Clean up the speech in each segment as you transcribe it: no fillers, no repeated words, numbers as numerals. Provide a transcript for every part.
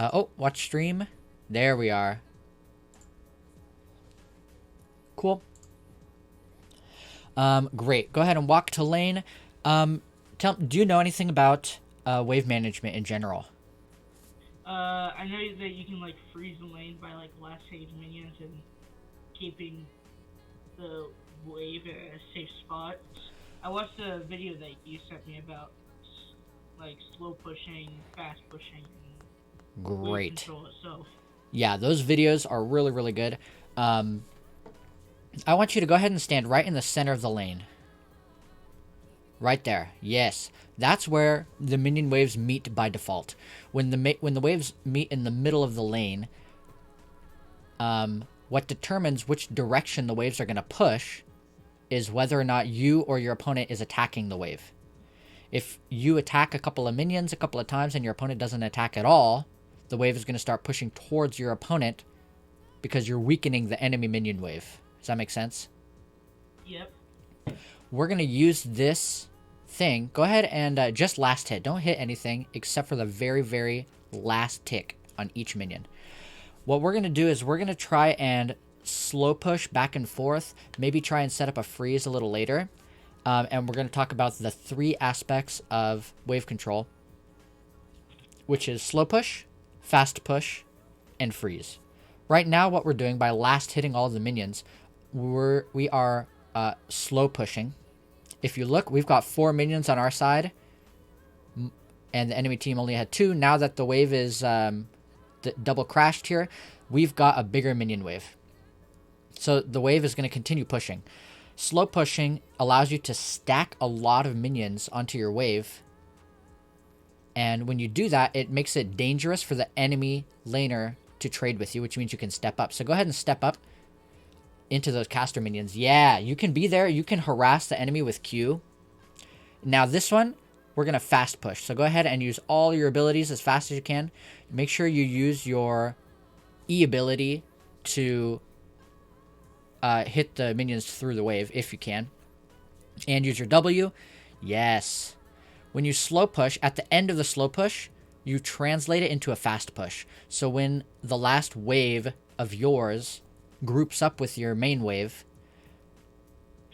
Oh, watch stream. There we are. Cool. Great. Go ahead and walk to lane. Do you know anything about wave management in general? I know that you can like freeze the lane by like last stage minions and keeping the wave at a safe spot. I watched a video that you sent me about like slow pushing, fast pushing, and wave Great. control itself. Yeah, those videos are really, really good. Um, I want you to go ahead and stand right in the center of the lane. Right there. Yes. That's where the minion waves meet by default. When the waves meet in the middle of the lane, what determines which direction the waves are going to push is whether or not you or your opponent is attacking the wave. If you attack a couple of minions a couple of times and your opponent doesn't attack at all, the wave is going to start pushing towards your opponent because you're weakening the enemy minion wave. Does that make sense? Yep. We're going to use this thing. Go ahead and just last hit. Don't hit anything except for the very, very last tick on each minion. What we're going to do is we're going to try and slow push back and forth. Maybe try and set up a freeze a little later. And we're going to talk about the 3 aspects of wave control, which is slow push, fast push, and freeze. Right now, what we're doing by last hitting all of the minions, we are slow pushing. If you look, we've got 4 minions on our side, and the enemy team only had 2. Now that the wave is double crashed here, we've got a bigger minion wave. So the wave is going to continue pushing. Slow pushing allows you to stack a lot of minions onto your wave. And when you do that, it makes it dangerous for the enemy laner to trade with you, which means you can step up. So go ahead and step up into those caster minions. Yeah, you can be there. You can harass the enemy with Q. Now this one, we're going to fast push. So go ahead and use all your abilities as fast as you can. Make sure you use your E ability to hit the minions through the wave if you can. And use your W. Yes. When you slow push, at the end of the slow push, you translate it into a fast push. So when the last wave of yours groups up with your main wave,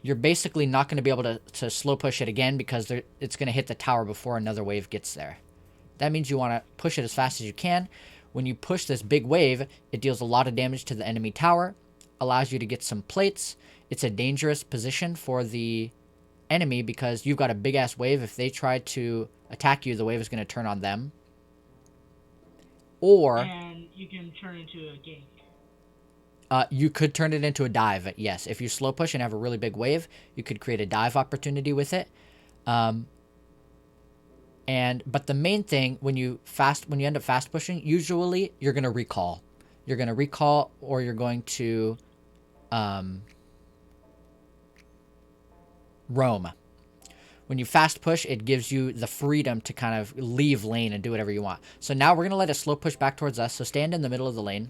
you're basically not going to be able to slow push it again because it's going to hit the tower before another wave gets there. That means you want to push it as fast as you can. When you push this big wave, it deals a lot of damage to the enemy tower, allows you to get some plates. It's a dangerous position for the enemy because you've got a big ass wave. If they try to attack you, the wave is going to turn on them. Or And you can turn into a gank. You could turn it into a dive. Yes, if you slow push and have a really big wave, you could create a dive opportunity with it. But the main thing when you end up fast pushing, usually you're gonna recall. You're gonna recall, or you're going to roam. When you fast push, it gives you the freedom to kind of leave lane and do whatever you want. So now we're gonna let it slow push back towards us. So stand in the middle of the lane.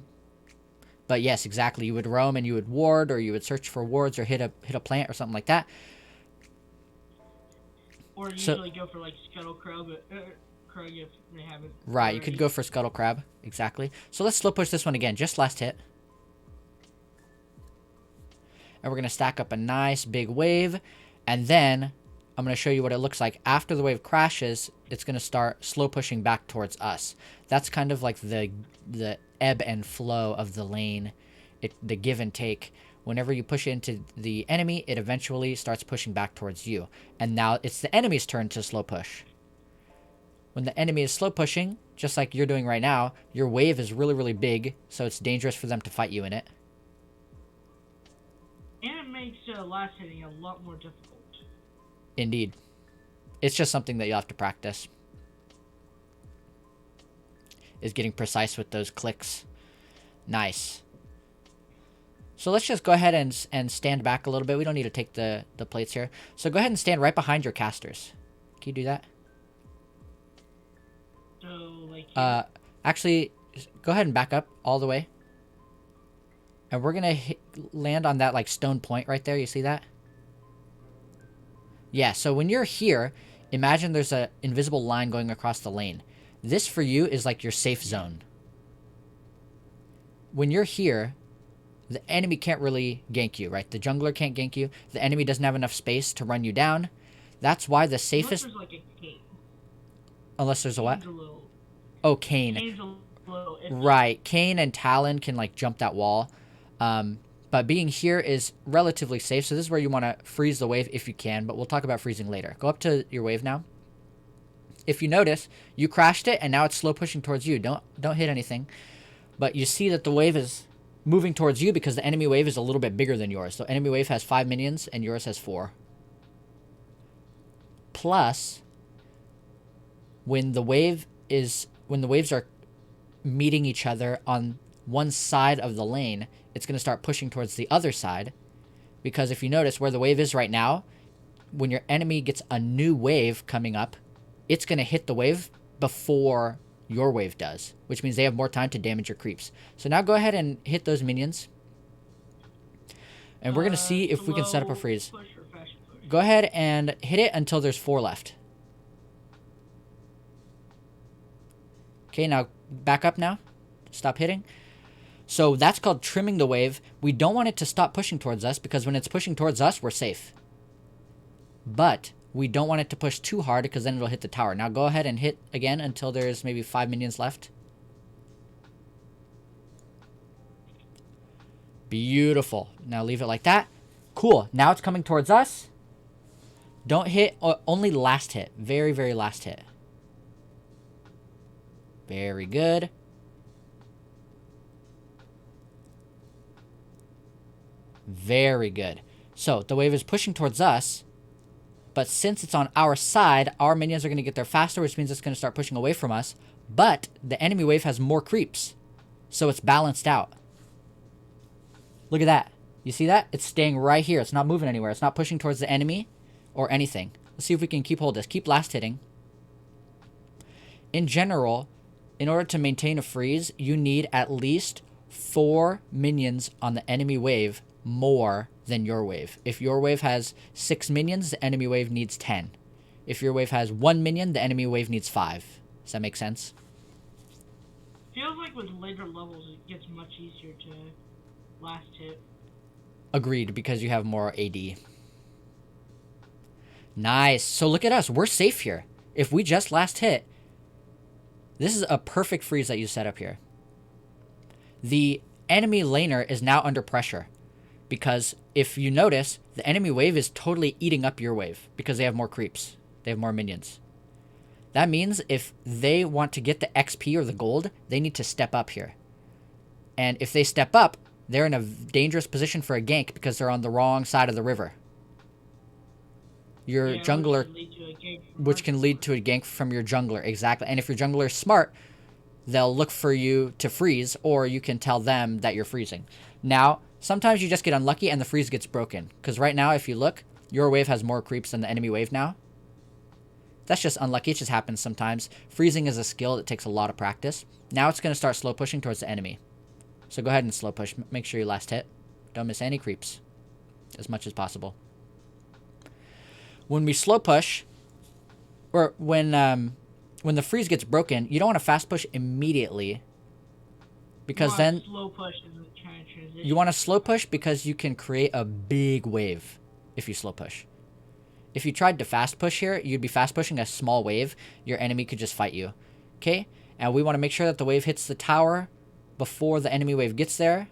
But yes, exactly. You would roam and you would ward, or you would search for wards, or hit a plant or something like that. Or usually go for like Scuttle Crab, Krug if they haven't. Right, already. you could go for Scuttle Crab. Exactly. So let's slow push this one again. Just last hit. And we're going to stack up a nice big wave. And then I'm going to show you what it looks like. After the wave crashes, it's going to start slow pushing back towards us. That's kind of like the ebb and flow of the lane, the give and take. Whenever you push into the enemy, it eventually starts pushing back towards you. And now it's the enemy's turn to slow push. When the enemy is slow pushing, just like you're doing right now, your wave is really, really big, so it's dangerous for them to fight you in it. And it makes last hitting a lot more difficult. Indeed. It's just something that you'll have to practice. Is getting precise with those clicks. Nice. So let's just go ahead and stand back a little bit. We don't need to take the plates here. So go ahead and stand right behind your casters. Can you do that? So, like here? Actually, go ahead and back up all the way. And we're going to land on that like stone point right there. You see that? Yeah, so when you're here, imagine there's an invisible line going across the lane. This for you is like your safe zone. when you're here, the enemy can't really gank you, right? The jungler can't gank you. The enemy doesn't have enough space to run you down. That's why the Unless safest... there's like a Kane. Unless there's a what? Kane's a little. Oh, Kane. Kane's a little iffy. Right. Kane and Talon can, like, jump that wall. But being here is relatively safe. So this is where you want to freeze the wave if you can. But we'll talk about freezing later. Go up to your wave now. If you notice, you crashed it, and now it's slow pushing towards you. Don't hit anything. But you see that the wave is moving towards you because the enemy wave is a little bit bigger than yours. So enemy wave has 5 minions, and yours has 4. Plus, when the waves are meeting each other on one side of the lane, it's going to start pushing towards the other side. Because if you notice where the wave is right now, when your enemy gets a new wave coming up, it's going to hit the wave before your wave does, which means they have more time to damage your creeps. So now go ahead and hit those minions. And we're going to see if we can set up a freeze. Push or fast push? Go ahead and hit it until there's 4 left. Okay, now back up now. Stop hitting. So that's called trimming the wave. We don't want it to stop pushing towards us because when it's pushing towards us, we're safe. But we don't want it to push too hard because then it'll hit the tower. Now go ahead and hit again until there's maybe 5 minions left. Beautiful. Now leave it like that. Cool. Now it's coming towards us. Don't hit. Only last hit. Very, very last hit. Very good. Very good. So the wave is pushing towards us. But since it's on our side, our minions are going to get there faster, which means it's going to start pushing away from us. But the enemy wave has more creeps. So it's balanced out. Look at that. You see that? It's staying right here. It's not moving anywhere. It's not pushing towards the enemy or anything. Let's see if we can keep hold of this. Keep last hitting. In general, in order to maintain a freeze, you need at least 4 minions on the enemy wave more than your wave. If your wave has 6 minions, the enemy wave needs 10. If your wave has 1 minion, the enemy wave needs 5. Does that make sense? Feels like with later levels, it gets much easier to last hit. Agreed, because you have more AD. Nice. So look at us. We're safe here. If we just last hit, this is a perfect freeze that you set up here. The enemy laner is now under pressure. Because if you notice, the enemy wave is totally eating up your wave because they have more creeps. They have more minions. That means if they want to get the XP or the gold, they need to step up here. And if they step up, they're in a dangerous position for a gank because they're on the wrong side of the river. Your jungler, which can lead to a gank from your jungler, exactly. And if your jungler is smart, they'll look for you to freeze, or you can tell them that you're freezing. Now, sometimes you just get unlucky and the freeze gets broken. Because right now, if you look, your wave has more creeps than the enemy wave now. That's just unlucky. It just happens sometimes. Freezing is a skill that takes a lot of practice. Now it's going to start slow pushing towards the enemy. So go ahead and slow push. Make sure you last hit. Don't miss any creeps. As much as possible. When we slow push, or when the freeze gets broken, you don't want to fast push immediately. Because then slow push is trying to transition. You want to slow push because you can create a big wave if you slow push. If you tried to fast push here, you'd be fast pushing a small wave. Your enemy could just fight you. Okay? And we want to make sure that the wave hits the tower before the enemy wave gets there.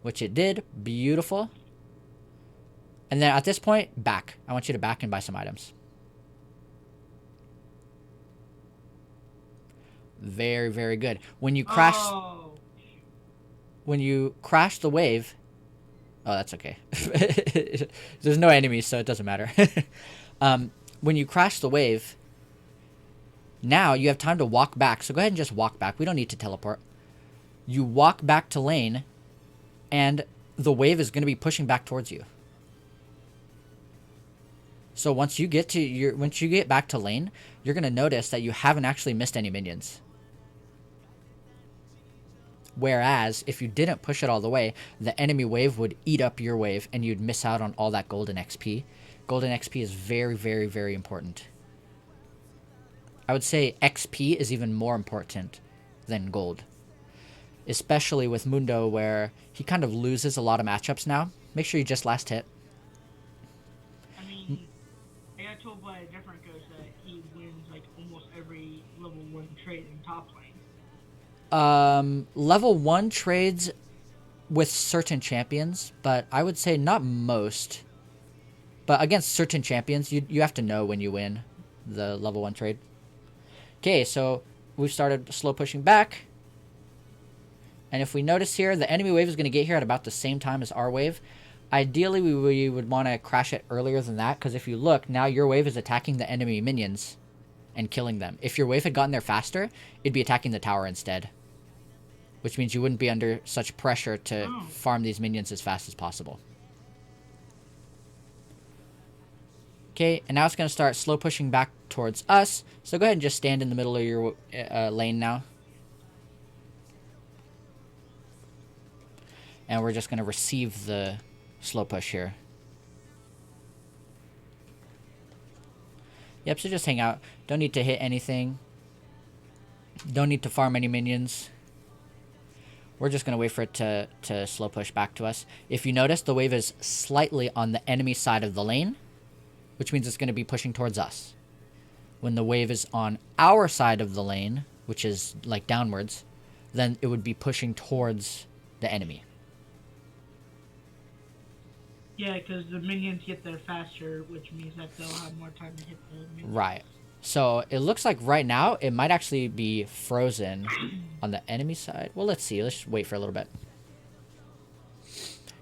Which it did. Beautiful. And then at this point, back. I want you to back and buy some items. Very, very good. When you crash... When you crash the wave... Oh, that's okay. There's no enemies, so it doesn't matter. When you crash the wave, now you have time to walk back. So go ahead and just walk back. We don't need to teleport. You walk back to lane, and the wave is going to be pushing back towards you. So once you get back to lane, you're going to notice that you haven't actually missed any minions. Whereas, if you didn't push it all the way, the enemy wave would eat up your wave, and you'd miss out on all that golden XP. Golden XP is very, very, very important. I would say XP is even more important than gold. especially with Mundo, where he kind of loses a lot of matchups now. Make sure you just last hit. I mean, I got told by a different coach that he wins like almost every level 1 trade in top lane. Level 1 trades with certain champions, but I would say not most. But against certain champions, you have to know when you win the level 1 trade. Okay, so we've started slow pushing back. And if we notice here, the enemy wave is going to get here at about the same time as our wave. Ideally, we would want to crash it earlier than that, because if you look, now your wave is attacking the enemy minions and killing them. If your wave had gotten there faster, it'd be attacking the tower instead, which means you wouldn't be under such pressure to farm these minions as fast as possible. Okay, and now it's going to start slow pushing back towards us. So go ahead and just stand in the middle of your lane now. And we're just going to receive the slow push here. Yep, so just hang out. Don't need to hit anything. Don't need to farm any minions. We're just going to wait for it to slow push back to us. If you notice, the wave is slightly on the enemy side of the lane, which means it's going to be pushing towards us. When the wave is on our side of the lane, which is like downwards, then it would be pushing towards the enemy. Yeah, because the minions get there faster, which means that they'll have more time to hit the minions. Right. So it looks like right now it might actually be frozen on the enemy side. Well, let's see. Let's just wait for a little bit.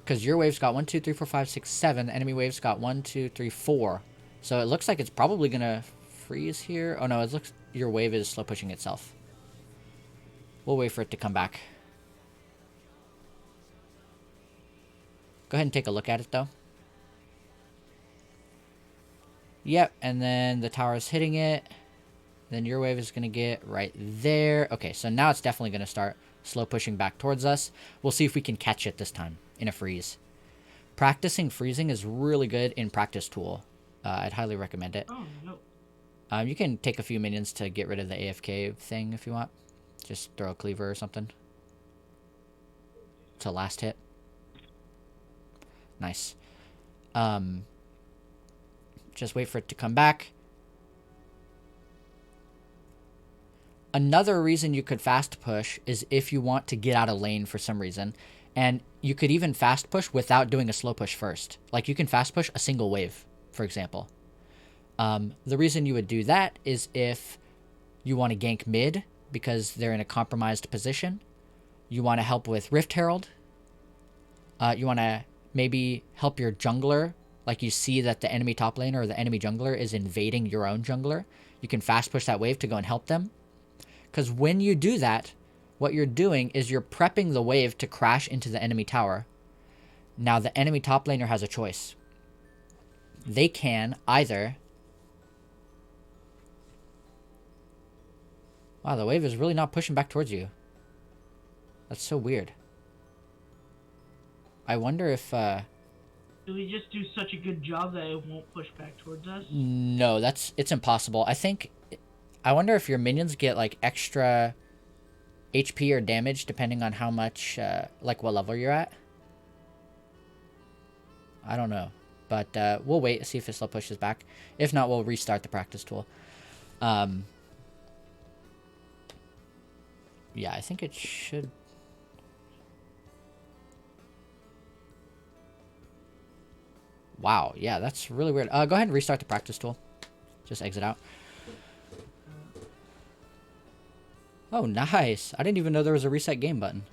Because your wave's got 1, 2, 3, 4, 5, 6, 7. The enemy wave's got 1, 2, 3, 4. So it looks like it's probably going to freeze here. Oh, no. It looks your wave is slow pushing itself. We'll wait for it to come back. Go ahead and take a look at it, though. Yep, and then the tower is hitting it. Then your wave is going to get right there. Okay, so now it's definitely going to start slow pushing back towards us. We'll see if we can catch it this time in a freeze. Practicing freezing is really good in practice tool. I'd highly recommend it. Oh, no. You can take a few minions to get rid of the AFK thing if you want. Just throw a cleaver or something. To last hit. Nice. Just wait for it to come back. Another reason you could fast push is if you want to get out of lane for some reason. And you could even fast push without doing a slow push first. Like you can fast push a single wave, for example. The reason you would do that is if you want to gank mid because they're in a compromised position. You want to help with Rift Herald. You want to maybe help your jungler. Like you see that the enemy top laner or the enemy jungler is invading your own jungler. You can fast push that wave to go and help them. Because when you do that, what you're doing is you're prepping the wave to crash into the enemy tower. Now the enemy top laner has a choice. They can either... Wow, the wave is really not pushing back towards you. That's so weird. I wonder if... Do we just do such a good job that it won't push back towards us? No, it's impossible. I wonder if your minions get like extra HP or damage depending on how much, like what level you're at. I don't know. But we'll wait, see if it slow pushes back. If not, we'll restart the practice tool. Yeah, I think it should... Wow, yeah, that's really weird. Go ahead and restart the practice tool. Just exit out. Oh, nice. I didn't even know there was a reset game button.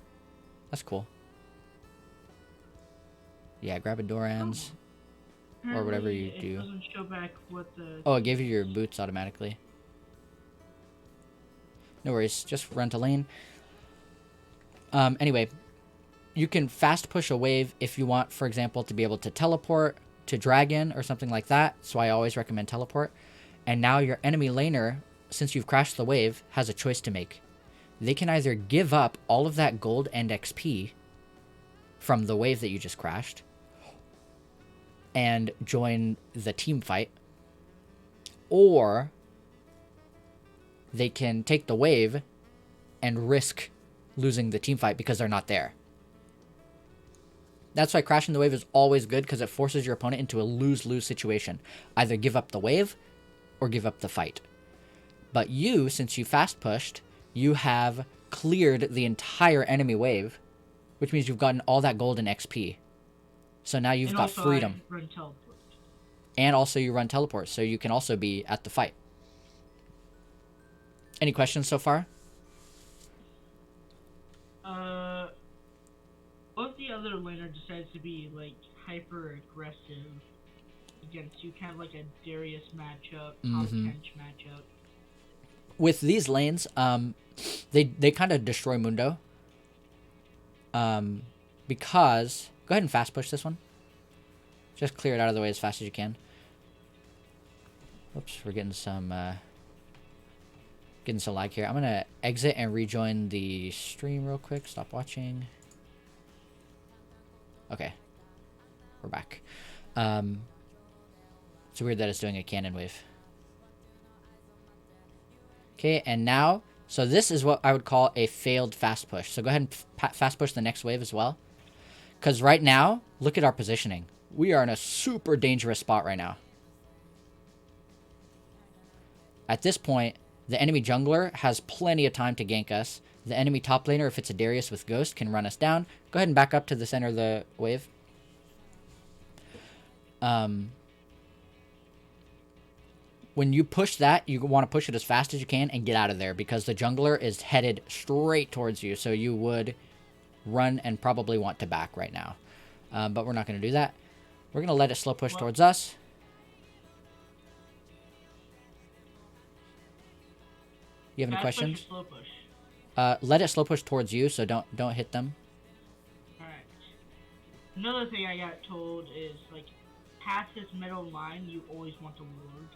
That's cool. Yeah, grab a Doran's. Or whatever you do. It doesn't show back what the... Oh, it gave you your boots automatically. No worries. Just run to lane. Anyway, you can fast push a wave if you want, for example, to be able to teleport to dragon or something like that. So I always recommend teleport. And now your enemy laner, since you've crashed the wave, has a choice to make. They can either give up all of that gold and XP from the wave that you just crashed and join the team fight, or they can take the wave and risk losing the team fight because they're not there. That's why crashing the wave is always good, because it forces your opponent into a lose-lose situation. Either give up the wave or give up the fight. But you, since you fast pushed, you have cleared the entire enemy wave, which means you've gotten all that golden XP. So now you've got freedom. I run teleport. And also you run teleport, so you can also be at the fight. Any questions so far? What if the other laner decides to be like hyper aggressive against you, kind of like a Darius matchup, top Kench matchup? With these lanes, they kind of destroy Mundo. Because go ahead and fast push this one. Just clear it out of the way as fast as you can. Oops, we're getting some lag here. I'm gonna exit and rejoin the stream real quick. Stop watching. Okay, we're back. It's weird that it's doing a cannon wave. Okay, and now, so this is what I would call a failed fast push. So go ahead and fast push the next wave as well. Because right now, look at our positioning. We are in a super dangerous spot right now. At this point, the enemy jungler has plenty of time to gank us. The enemy top laner, if it's a Darius with Ghost, can run us down. Go ahead and back up to the center of the wave. When you push that, you want to push it as fast as you can and get out of there, because the jungler is headed straight towards you. So you would run and probably want to back right now. But we're not going to do that. We're going to let it slow push towards us. You have any questions? Slow push? Let it slow push towards you, so don't hit them. Alright. Another thing I got told is, like, past this middle line, you always want to ward.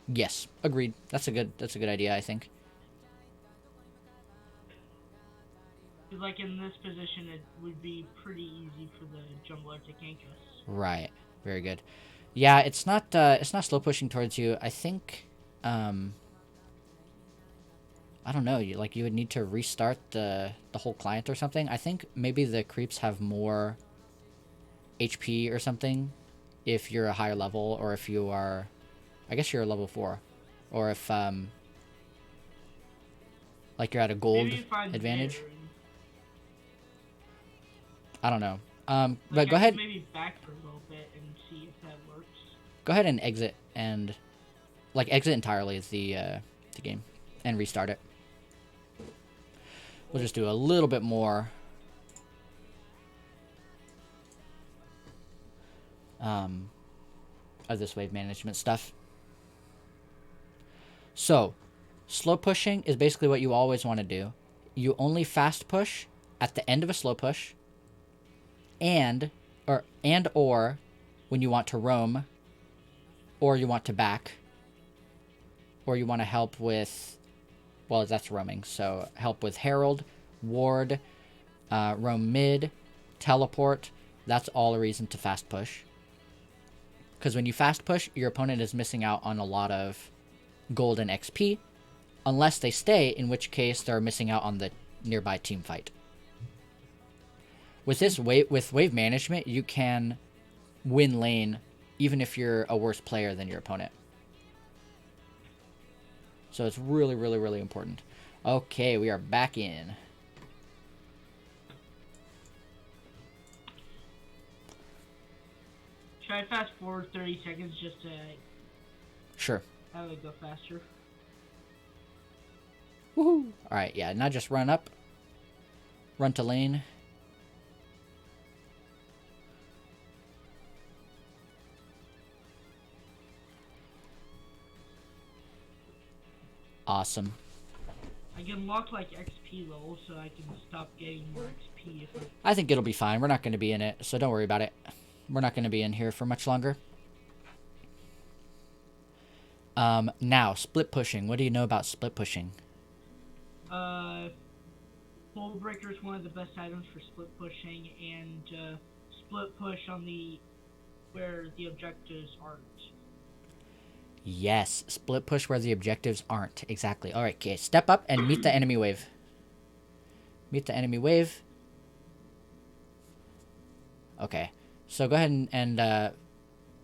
Yes, agreed. That's a good idea, I think. Like, in this position, it would be pretty easy for the jungler to gank us. Right. Very good. Yeah, it's not slow pushing towards you. I think I don't know, you would need to restart the whole client or something. I think maybe the creeps have more HP or something if you're a higher level, or if you are, I guess you're a level 4, or if like you're at a gold advantage. I don't know. But go ahead. Maybe back for a little bit and see if that works. Go ahead and exit exit entirely the game and restart it. We'll just do a little bit more of this wave management stuff. So, slow pushing is basically what you always want to do. You only fast push at the end of a slow push, and or when you want to roam, or you want to back, or you want to help with, well, that's roaming, so help with Herald, ward, roam mid, teleport. That's all a reason to fast push. Because when you fast push, your opponent is missing out on a lot of gold and XP, unless they stay, in which case they're missing out on the nearby team fight. With this wave management, you can win lane even if you're a worse player than your opponent. So it's really, really, really important. Okay, we are back in. Should I fast forward 30 seconds just to Sure. have it go faster? Woohoo! Alright, yeah, now just run up. Run to lane. Awesome. I can unlock like XP levels so I can stop getting more XP if I think it'll be fine. We're not going to be in it, so don't worry about it. We're not going to be in here for much longer. Now, split pushing. What do you know about split pushing? Bowl Breaker is one of the best items for split pushing, and split push on where the objectives aren't. Yes, split push where the objectives aren't. Exactly. Alright, okay. Step up and meet the enemy wave. Meet the enemy wave. Okay. So go ahead and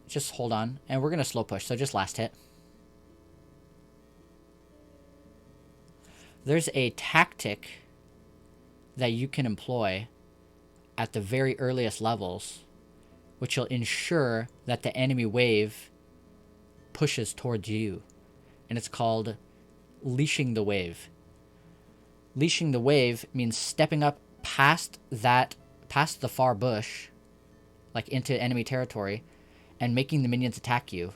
just hold on. And we're going to slow push. So just last hit. There's a tactic that you can employ at the very earliest levels, which will ensure that the enemy wave pushes towards you. And it's called leashing the wave. Leashing the wave means stepping up past the far bush, like into enemy territory, and making the minions attack you.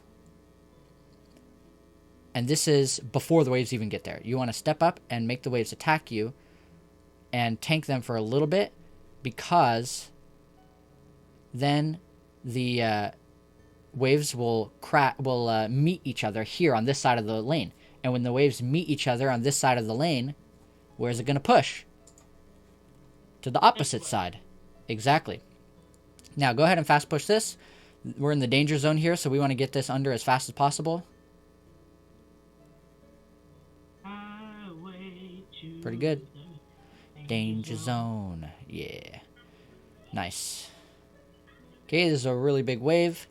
And this is before the waves even get there. You want to step up and make the waves attack you and tank them for a little bit, because then the waves will meet each other here on this side of the lane. And when the waves meet each other on this side of the lane, where's it going to push? To the opposite side. Exactly. Now go ahead and fast push this. We're in the danger zone here, so we want to get this under as fast as possible. Pretty good. Danger zone. Yeah. Nice. Okay, this is a really big wave.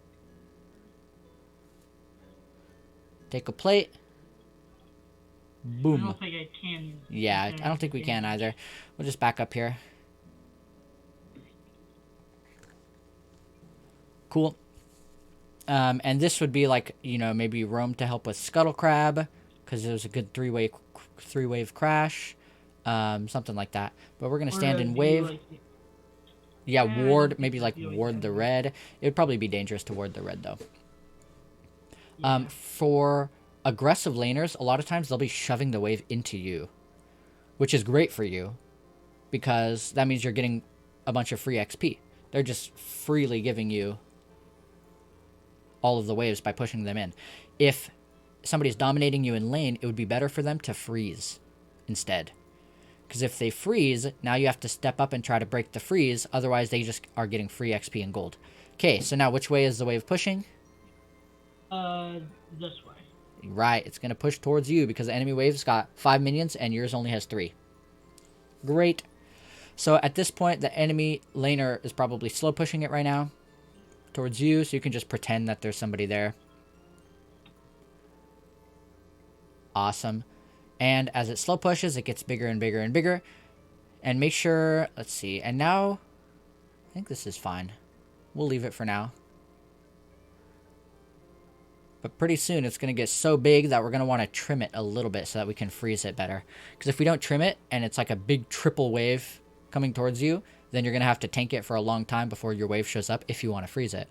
Take a plate. Boom. I don't think I can. Yeah, I don't think we can either. We'll just back up here. Cool. And this would be like, you know, maybe roam to help with Scuttle Crab, because it was a good three-wave crash. Something like that. But we're going to stand in wave. Like, yeah, ward, maybe like ward the red. It would probably be dangerous to ward the red, though. Yeah. For aggressive laners, a lot of times they'll be shoving the wave into you, which is great for you, because that means you're getting a bunch of free XP. They're just freely giving you all of the waves by pushing them in. If somebody's dominating you in lane, it would be better for them to freeze instead. Because if they freeze, now you have to step up and try to break the freeze. Otherwise, they just are getting free XP and gold. Okay, so now which way is the wave pushing? This way. Right, it's going to push towards you because the enemy wave's got 5 minions and yours only has 3. Great. So at this point, the enemy laner is probably slow pushing it right now towards you, so you can just pretend that there's somebody there. Awesome. And as it slow pushes, it gets bigger and bigger and bigger. And make sure, let's see, and now, I think this is fine. We'll leave it for now. But pretty soon, it's going to get so big that we're going to want to trim it a little bit so that we can freeze it better. Because if we don't trim it, and it's like a big triple wave coming towards you, then you're going to have to tank it for a long time before your wave shows up if you want to freeze it.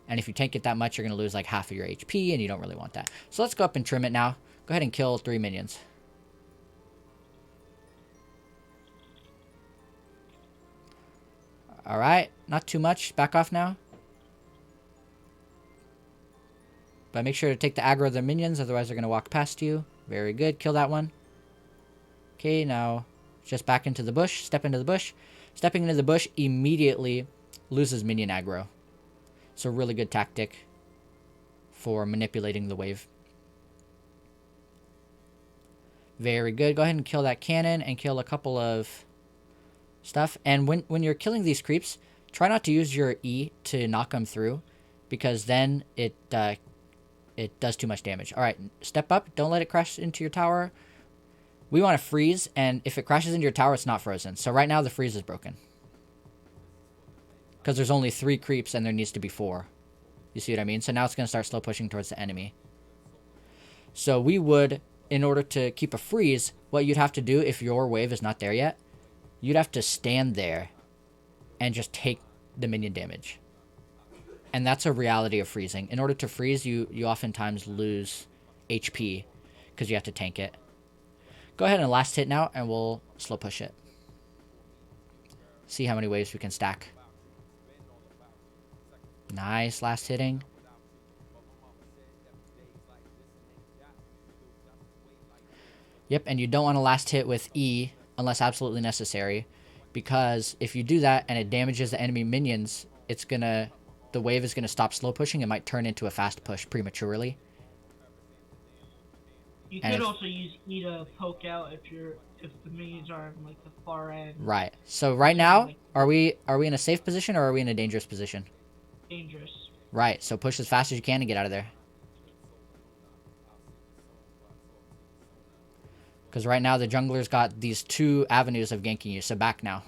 And if you tank it that much, you're going to lose like half of your HP, and you don't really want that. So let's go up and trim it now. Go ahead and kill 3 minions. Alright, not too much. Back off now. But make sure to take the aggro of the minions, otherwise they're going to walk past you. Very good. Kill that one. Okay, now just back into the bush. Step into the bush. Stepping into the bush immediately loses minion aggro. So really good tactic for manipulating the wave. Very good. Go ahead and kill that cannon and kill a couple of stuff. And when you're killing these creeps, try not to use your E to knock them through, because then it does too much damage. All right, step up. Don't let it crash into your tower. We want to freeze, and if it crashes into your tower, it's not frozen. So right now the freeze is broken, because there's only 3 creeps and there needs to be 4. You see what I mean? So now it's going to start slow pushing towards the enemy. So we would, in order to keep a freeze, what you'd have to do if your wave is not there yet, you'd have to stand there and just take the minion damage. And that's a reality of freezing. In order to freeze, you oftentimes lose HP because you have to tank it. Go ahead and last hit now, and we'll slow push it. See how many waves we can stack. Nice, last hitting. Yep, and you don't want to last hit with E unless absolutely necessary, because if you do that and it damages the enemy minions, the wave is going to stop slow pushing. It might turn into a fast push prematurely. You And could if also use E to poke out if the minions are on like the far end. right, so Or right so you can now, like are we in a safe position or are we in a dangerous position? dangerous. Right. So push as fast as you can and get out of there. Because right now the jungler's got these two avenues of ganking you. So back now.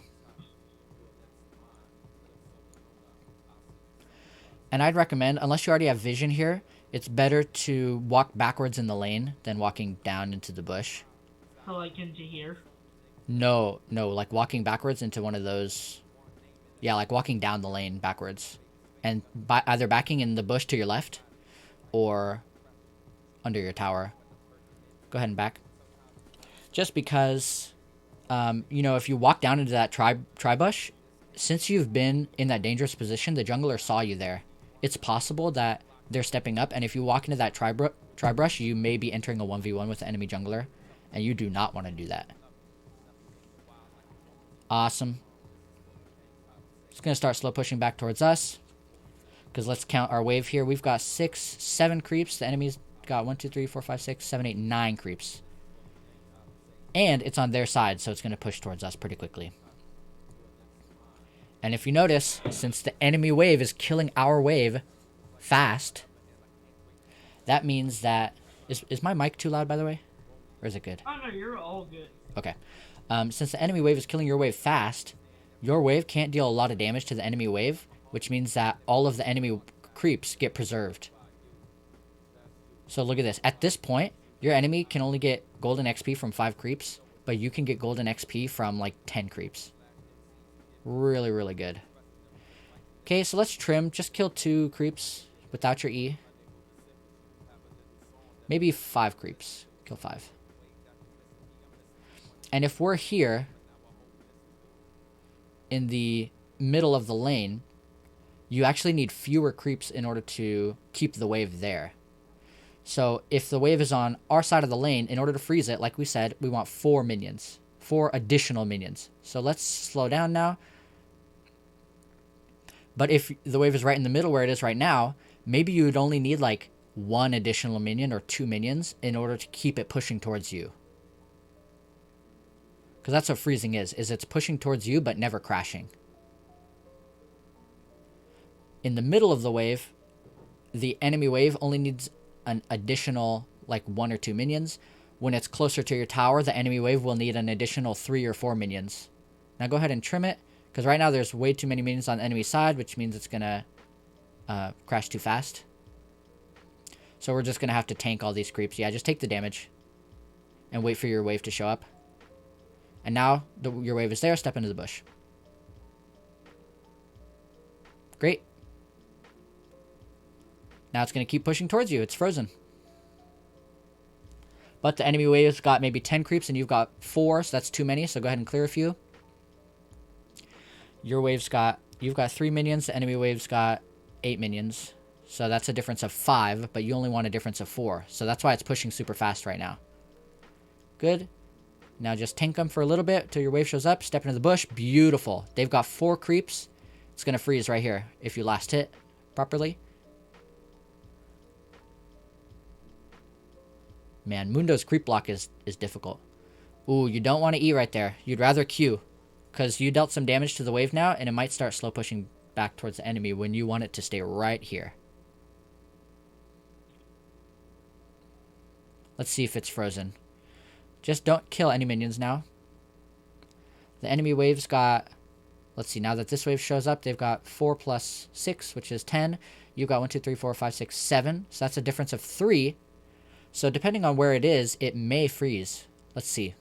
And I'd recommend, unless you already have vision here, it's better to walk backwards in the lane than walking down into the bush. So like into here. No, no, like walking backwards into one of those. Yeah, like walking down the lane backwards. And either backing in the bush to your left or under your tower. Go ahead and back. Just because, if you walk down into that tri bush, since you've been in that dangerous position, the jungler saw you there. It's possible that they're stepping up, and if you walk into that tri brush, you may be entering a 1v1 with the enemy jungler, and you do not want to do that. Awesome. It's going to start slow pushing back towards us, because let's count our wave here. We've got 7 creeps. The enemy's got 1, 2, 3, 4, 5, 6, 7, 8, 9 creeps. And it's on their side, so it's going to push towards us pretty quickly. And if you notice, since the enemy wave is killing our wave fast, that means that... Is my mic too loud, by the way? Or is it good? Oh no, you're all good. Okay. Since the enemy wave is killing your wave fast, your wave can't deal a lot of damage to the enemy wave, which means that all of the enemy creeps get preserved. So look at this. At this point, your enemy can only get golden XP from 5 creeps, but you can get golden XP from like 10 creeps. Really, really good. Okay, so let's trim. Just kill 2 creeps without your E. Maybe 5 creeps. Kill 5. And if we're here in the middle of the lane, you actually need fewer creeps in order to keep the wave there. So if the wave is on our side of the lane, in order to freeze it, like we said, we want 4 minions. 4 additional minions. So let's slow down now. But if the wave is right in the middle where it is right now, maybe you would only need like 1 additional minion or 2 minions in order to keep it pushing towards you. Because that's what freezing is it's pushing towards you but never crashing. In the middle of the wave, the enemy wave only needs an additional like 1 or 2 minions. When it's closer to your tower, the enemy wave will need an additional 3 or 4 minions. Now go ahead and trim it, because right now there's way too many minions on the enemy side, which means it's going to crash too fast. So we're just going to have to tank all these creeps. Yeah, just take the damage and wait for your wave to show up. And now your wave is there. Step into the bush. Great. Now it's going to keep pushing towards you. It's frozen. But the enemy wave's got maybe 10 creeps and you've got 4, so that's too many. So go ahead and clear a few. Your wave's got... You've got 3 minions. The enemy wave's got 8 minions. So that's a difference of 5, but you only want a difference of 4. So that's why it's pushing super fast right now. Good. Now just tank them for a little bit till your wave shows up. Step into the bush. Beautiful. They've got 4 creeps. It's going to freeze right here if you last hit properly. Man, Mundo's creep block is difficult. Ooh, you don't want to E right there. You'd rather Q. Because you dealt some damage to the wave now, and it might start slow pushing back towards the enemy when you want it to stay right here. Let's see if it's frozen. Just don't kill any minions now. The enemy wave's got... Let's see, now that this wave shows up, they've got 4 plus 6, which is 10. You've got 1, 2, 3, 4, 5, 6, 7. So that's a difference of 3. So depending on where it is, it may freeze. Let's see.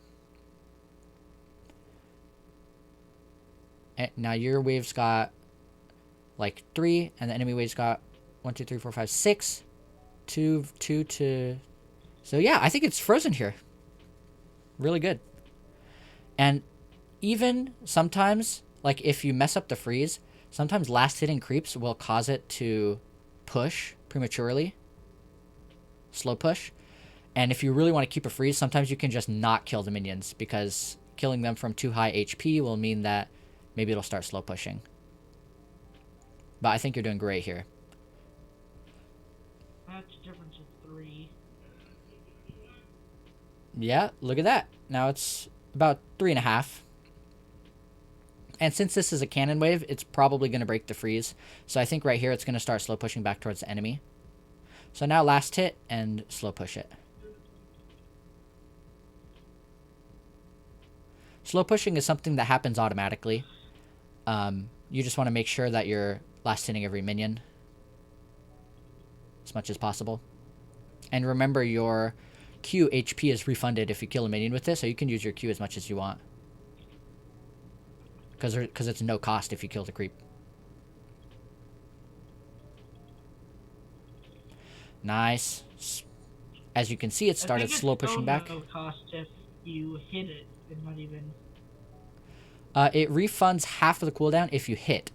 And now your wave's got like 3, and the enemy wave's got 1, 2, 3, 4, 5, 6. 2 to... So yeah, I think it's frozen here. Really good. And even sometimes, like if you mess up the freeze, sometimes last hitting creeps will cause it to push prematurely. Slow push. And if you really want to keep a freeze, sometimes you can just not kill the minions, because killing them from too high HP will mean that maybe it'll start slow pushing. But I think you're doing great here. That's a difference of 3. Yeah, look at that. Now it's about 3.5. And since this is a cannon wave, it's probably going to break the freeze. So I think right here it's going to start slow pushing back towards the enemy. So now last hit and slow push it. Slow pushing is something that happens automatically. You just want to make sure that you're last hitting every minion as much as possible. And remember, your Q HP is refunded if you kill a minion with this, so you can use your Q as much as you want. Because it's no cost if you kill the creep. Nice. As you can see, it started slow pushing back. No cost if you hit it and not even. It refunds half of the cooldown if you hit,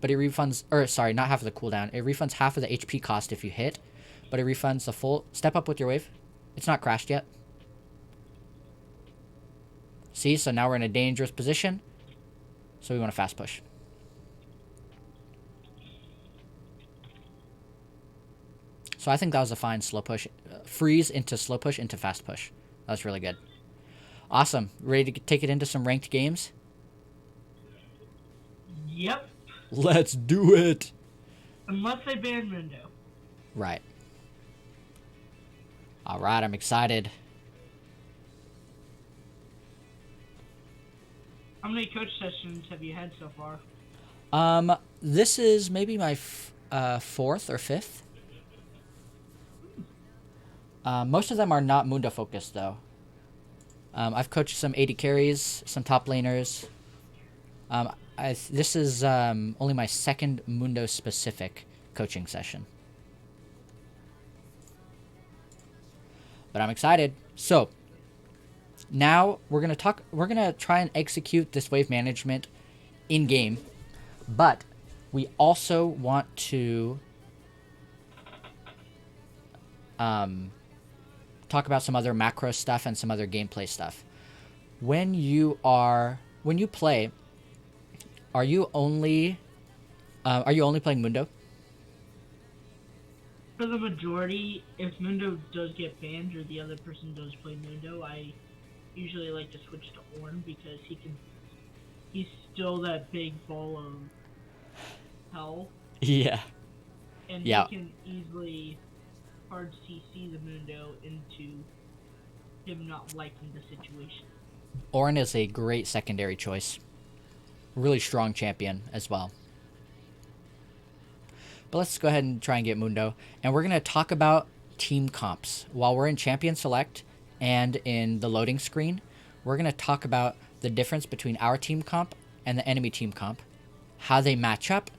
but it refunds, or sorry, not half of the cooldown. It refunds half of the HP cost if you hit, but it refunds the full. Step up with your wave. It's not crashed yet. See, so now we're in a dangerous position. So we want to fast push. So I think that was a fine slow push. Freeze into slow push into fast push. That was really good. Awesome. Ready to take it into some ranked games? Yep. Let's do it. Unless they ban Mundo. Right. All right, I'm excited. How many coach sessions have you had so far? This is maybe my fourth or fifth. Most of them are not Mundo focused though. I've coached some AD carries, some top laners. This is only my second Mundo specific coaching session. But I'm excited. So now we're gonna try and execute this wave management in game, but we also want to talk about some other macro stuff and some other gameplay stuff. When you play, are you only playing Mundo? For the majority, if Mundo does get banned or the other person does play Mundo, I usually like to switch to Ornn because he's still that big ball of hell. Yeah. And yeah. he can easily hard CC the Mundo into him not liking the situation. Ornn is a great secondary choice. Really strong champion as well. But let's go ahead and try and get Mundo. And we're going to talk about team comps. While we're in Champion Select and in the loading screen, we're going to talk about the difference between our team comp and the enemy team comp, how they match up,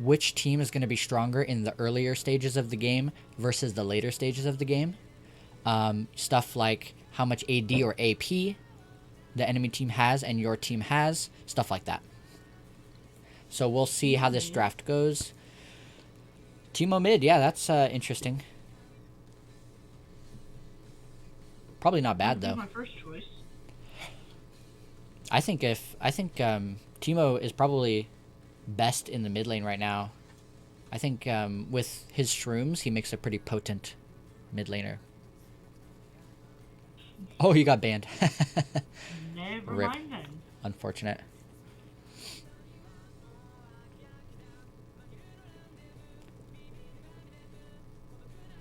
which team is going to be stronger in the earlier stages of the game versus the later stages of the game. Stuff like how much AD or AP the enemy team has and your team has, stuff like that. So we'll see how this draft goes. Teemo mid, yeah, that's interesting. Probably not bad though. My first choice. I think Teemo is probably best in the mid lane right now. I think with his shrooms, he makes a pretty potent mid laner. Oh, he got banned. Never Rip. mind then. Unfortunate.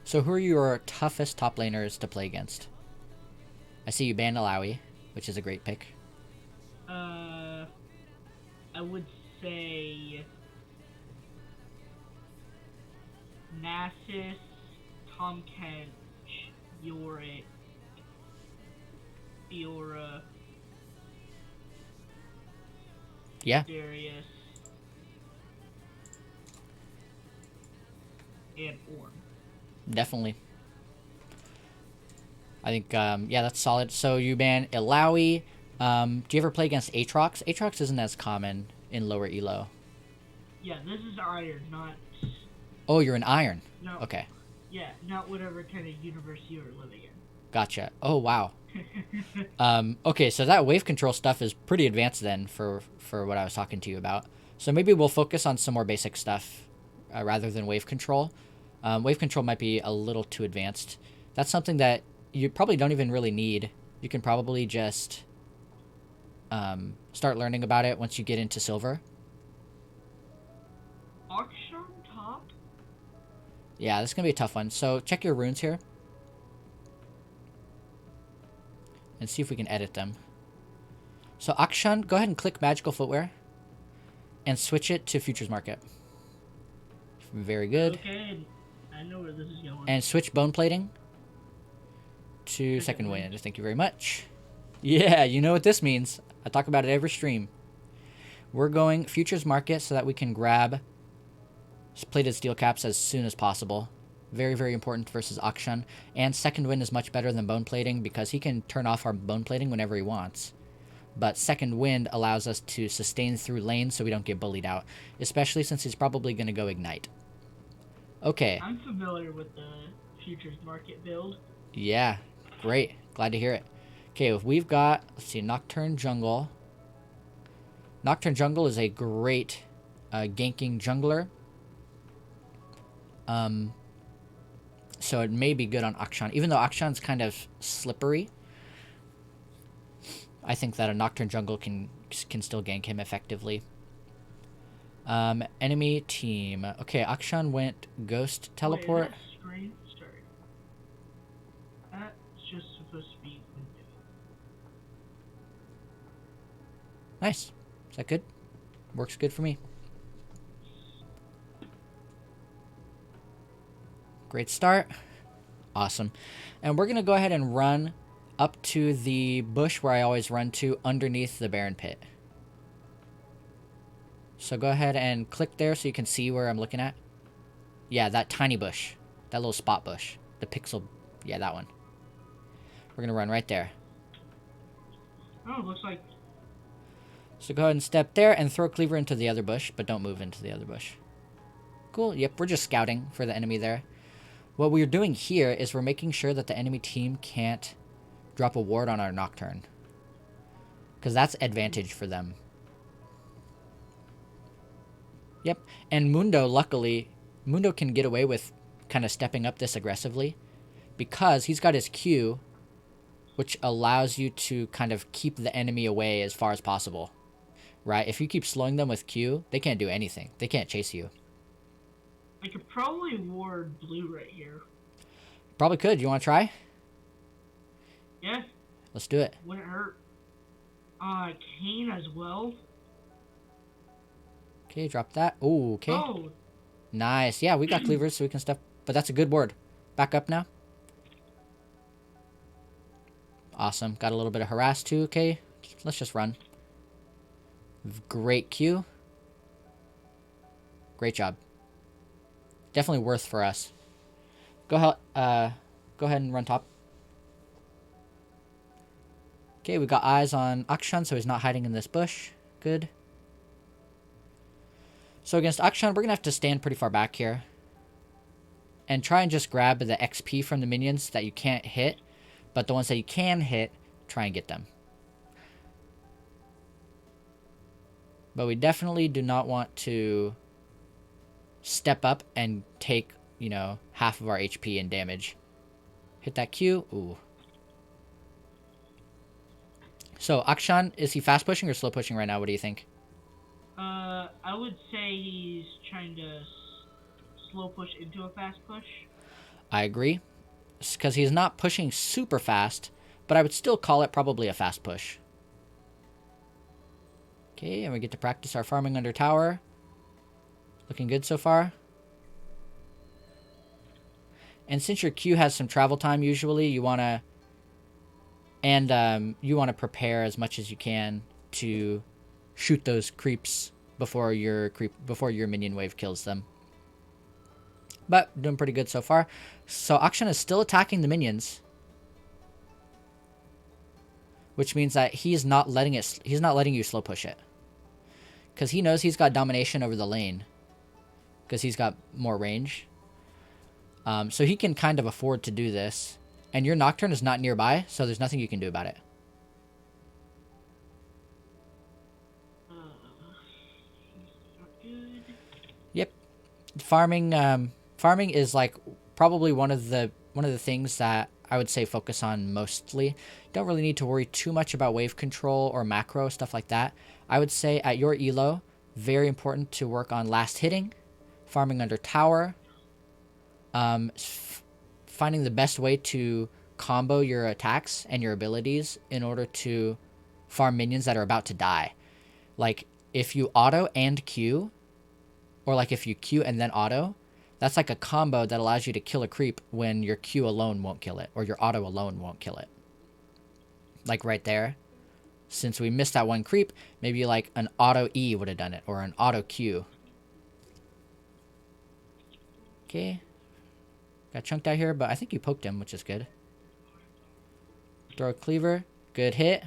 So who are your toughest top laners to play against? I see you banned Alawi, which is a great pick. I would say Nasus, Tom Kench, Yorick, Fiora, Yeah. Darius, and Ornn. Definitely. I think, yeah, that's solid. So you ban Ilaoi. Do you ever play against Aatrox? Aatrox isn't as common in lower elo. Yeah, this is Iron, not... Oh, you're in Iron. No. Okay. Yeah, not whatever kind of universe you're living in. Gotcha. Oh, wow. Okay, so that wave control stuff is pretty advanced then for what I was talking to you about. So maybe we'll focus on some more basic stuff rather than wave control. Wave control might be a little too advanced. That's something that you probably don't even really need You can probably just start learning about it once you get into silver. Auction top? Yeah, this is going to be a tough one. So check your runes here. And see if we can edit them. So Akshan, go ahead and click Magical Footwear. And switch it to Futures Market. Very good. Okay, I know where this is going. And switch Bone Plating to Second Wind. Thank you very much. Yeah, you know what this means. I talk about it every stream. We're going Futures Market so that we can grab plated steel caps as soon as possible. Very, very important versus Akshan. And Second Wind is much better than Bone Plating because he can turn off our Bone Plating whenever he wants. But Second Wind allows us to sustain through lanes so we don't get bullied out. Especially since he's probably going to go Ignite. Okay. I'm familiar with the Futures Market build. Yeah, great. Glad to hear it. Okay, we've got, let's see, Nocturne Jungle. Nocturne Jungle is a great ganking jungler. So it may be good on Akshan. Even though Akshan's kind of slippery, I think that a Nocturne Jungle can still gank him effectively. Enemy team. Okay, Akshan went Ghost Teleport. Wait, is that screen? Sorry. That's just supposed to be Mundo. Nice. Is that good? Works good for me. Great start. Awesome. And we're going to go ahead and run up to the bush where I always run to underneath the Baron Pit. So go ahead and click there so you can see where I'm looking at. Yeah, that tiny bush. That little spot bush. The pixel. Yeah, that one. We're going to run right there. Oh, it looks like... So go ahead and step there and throw Cleaver into the other bush, but don't move into the other bush. Cool. Yep, we're just scouting for the enemy there. What we're doing here is we're making sure that the enemy team can't drop a ward on our Nocturne. Because that's advantage for them. Yep. And Mundo, luckily, Mundo can get away with kind of stepping up this aggressively. Because he's got his Q, which allows you to kind of keep the enemy away as far as possible. Right? If you keep slowing them with Q, they can't do anything. They can't chase you. I could probably ward blue right here. Probably could. You want to try? Yeah. Let's do it. Wouldn't hurt. Kane as well. Okay, drop that. Ooh, okay. Oh. Nice. Yeah, we got cleavers so we can stuff. But that's a good ward. Back up now. Awesome. Got a little bit of harass too. Okay. Let's just run. Great Q. Great job. Definitely worth for us. Go ahead and run top. Okay, we got eyes on Akshan, so he's not hiding in this bush. Good. So against Akshan, we're going to have to stand pretty far back here. And try and just grab the XP from the minions that you can't hit. But the ones that you can hit, try and get them. But we definitely do not want to step up and take, you know, half of our HP in damage. Hit that Q. Ooh. So, Akshan, is he fast pushing or slow pushing right now? What do you think? I would say he's trying to slow push into a fast push. I agree. Because he's not pushing super fast, but I would still call it probably a fast push. Okay, and we get to practice our farming under tower. Looking good so far. And since your Q has some travel time usually, you want to... And you want to prepare as much as you can to shoot those creeps before your minion wave kills them. But doing pretty good so far. So Akshan is still attacking the minions, which means that he's not letting you slow push it, because he knows he's got domination over the lane, because he's got more range. So he can kind of afford to do this. And your Nocturne is not nearby, so there's nothing you can do about it. Yep. Farming is like probably one of the things that I would say focus on mostly. Don't really need to worry too much about wave control or macro, stuff like that. I would say at your elo, very important to work on last hitting, farming under tower, finding the best way to combo your attacks and your abilities in order to farm minions that are about to die. Like, if you auto and Q, or like if you Q and then auto, that's like a combo that allows you to kill a creep when your Q alone won't kill it, or your auto alone won't kill it. Like right there. Since we missed that one creep, maybe like an auto E would have done it, or an auto Q. Okay. Got chunked out here, but I think you poked him, which is good. Throw a cleaver. Good hit.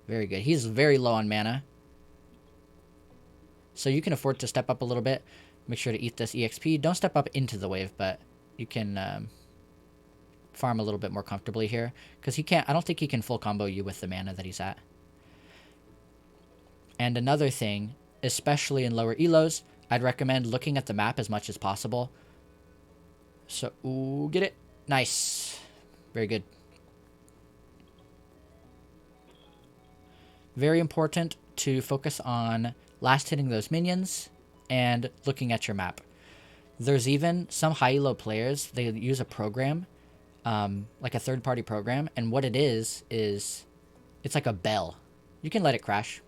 Very good. He's very low on mana. So you can afford to step up a little bit. Make sure to eat this EXP. Don't step up into the wave, but you can farm a little bit more comfortably here. Because he can't... I don't think he can full combo you with the mana that he's at. And another thing, especially in lower elos, I'd recommend looking at the map as much as possible. So, ooh, get it. Nice. Very good. Very important to focus on last hitting those minions and looking at your map. There's even some high elo players, they use a program, like a third-party program, and what it is it's like a bell. You can let it crash.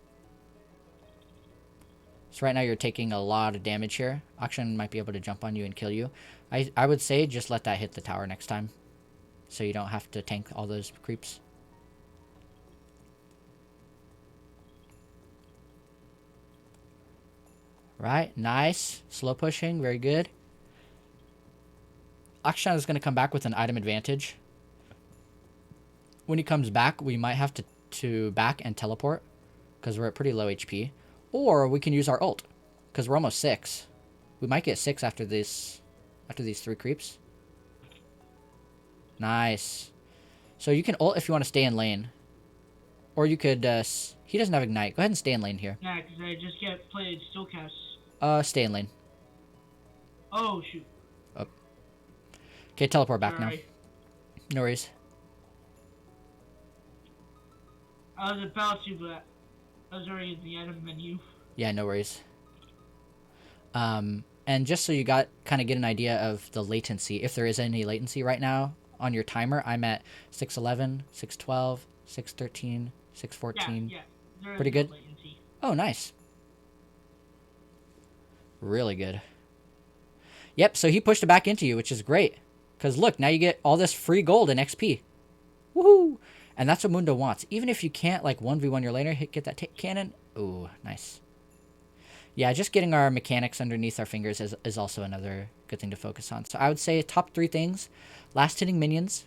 So right now you're taking a lot of damage here. Akshan might be able to jump on you and kill you. I would say just let that hit the tower next time, so you don't have to tank all those creeps. Right, nice. Slow pushing, very good. Akshan is going to come back with an item advantage. When he comes back, we might have to back and teleport, because we're at pretty low HP. Or we can use our ult, because we're almost 6. We might get 6 after these 3 creeps. Nice. So you can ult if you want to stay in lane. Or you could, he doesn't have ignite. Go ahead and stay in lane here. Yeah, because I just get played still cast. Stay in lane. Oh, shoot. Oh. Okay, teleport back Sorry. now. No worries. I was about to, but I was already in the item menu. Yeah, no worries. And just so you kind of get an idea of the latency, if there is any latency right now on your timer, I'm at 611, 612, 613, 614. Yeah, there is Pretty good? no latency. Oh, nice. Really good. Yep, so he pushed it back into you, which is great. Because look, now you get all this free gold and XP. Woohoo! And that's what Mundo wants. Even if you can't, like, 1v1 your laner, get that cannon. Ooh, nice. Yeah, just getting our mechanics underneath our fingers is also another good thing to focus on. So I would say top 3 things. Last hitting minions.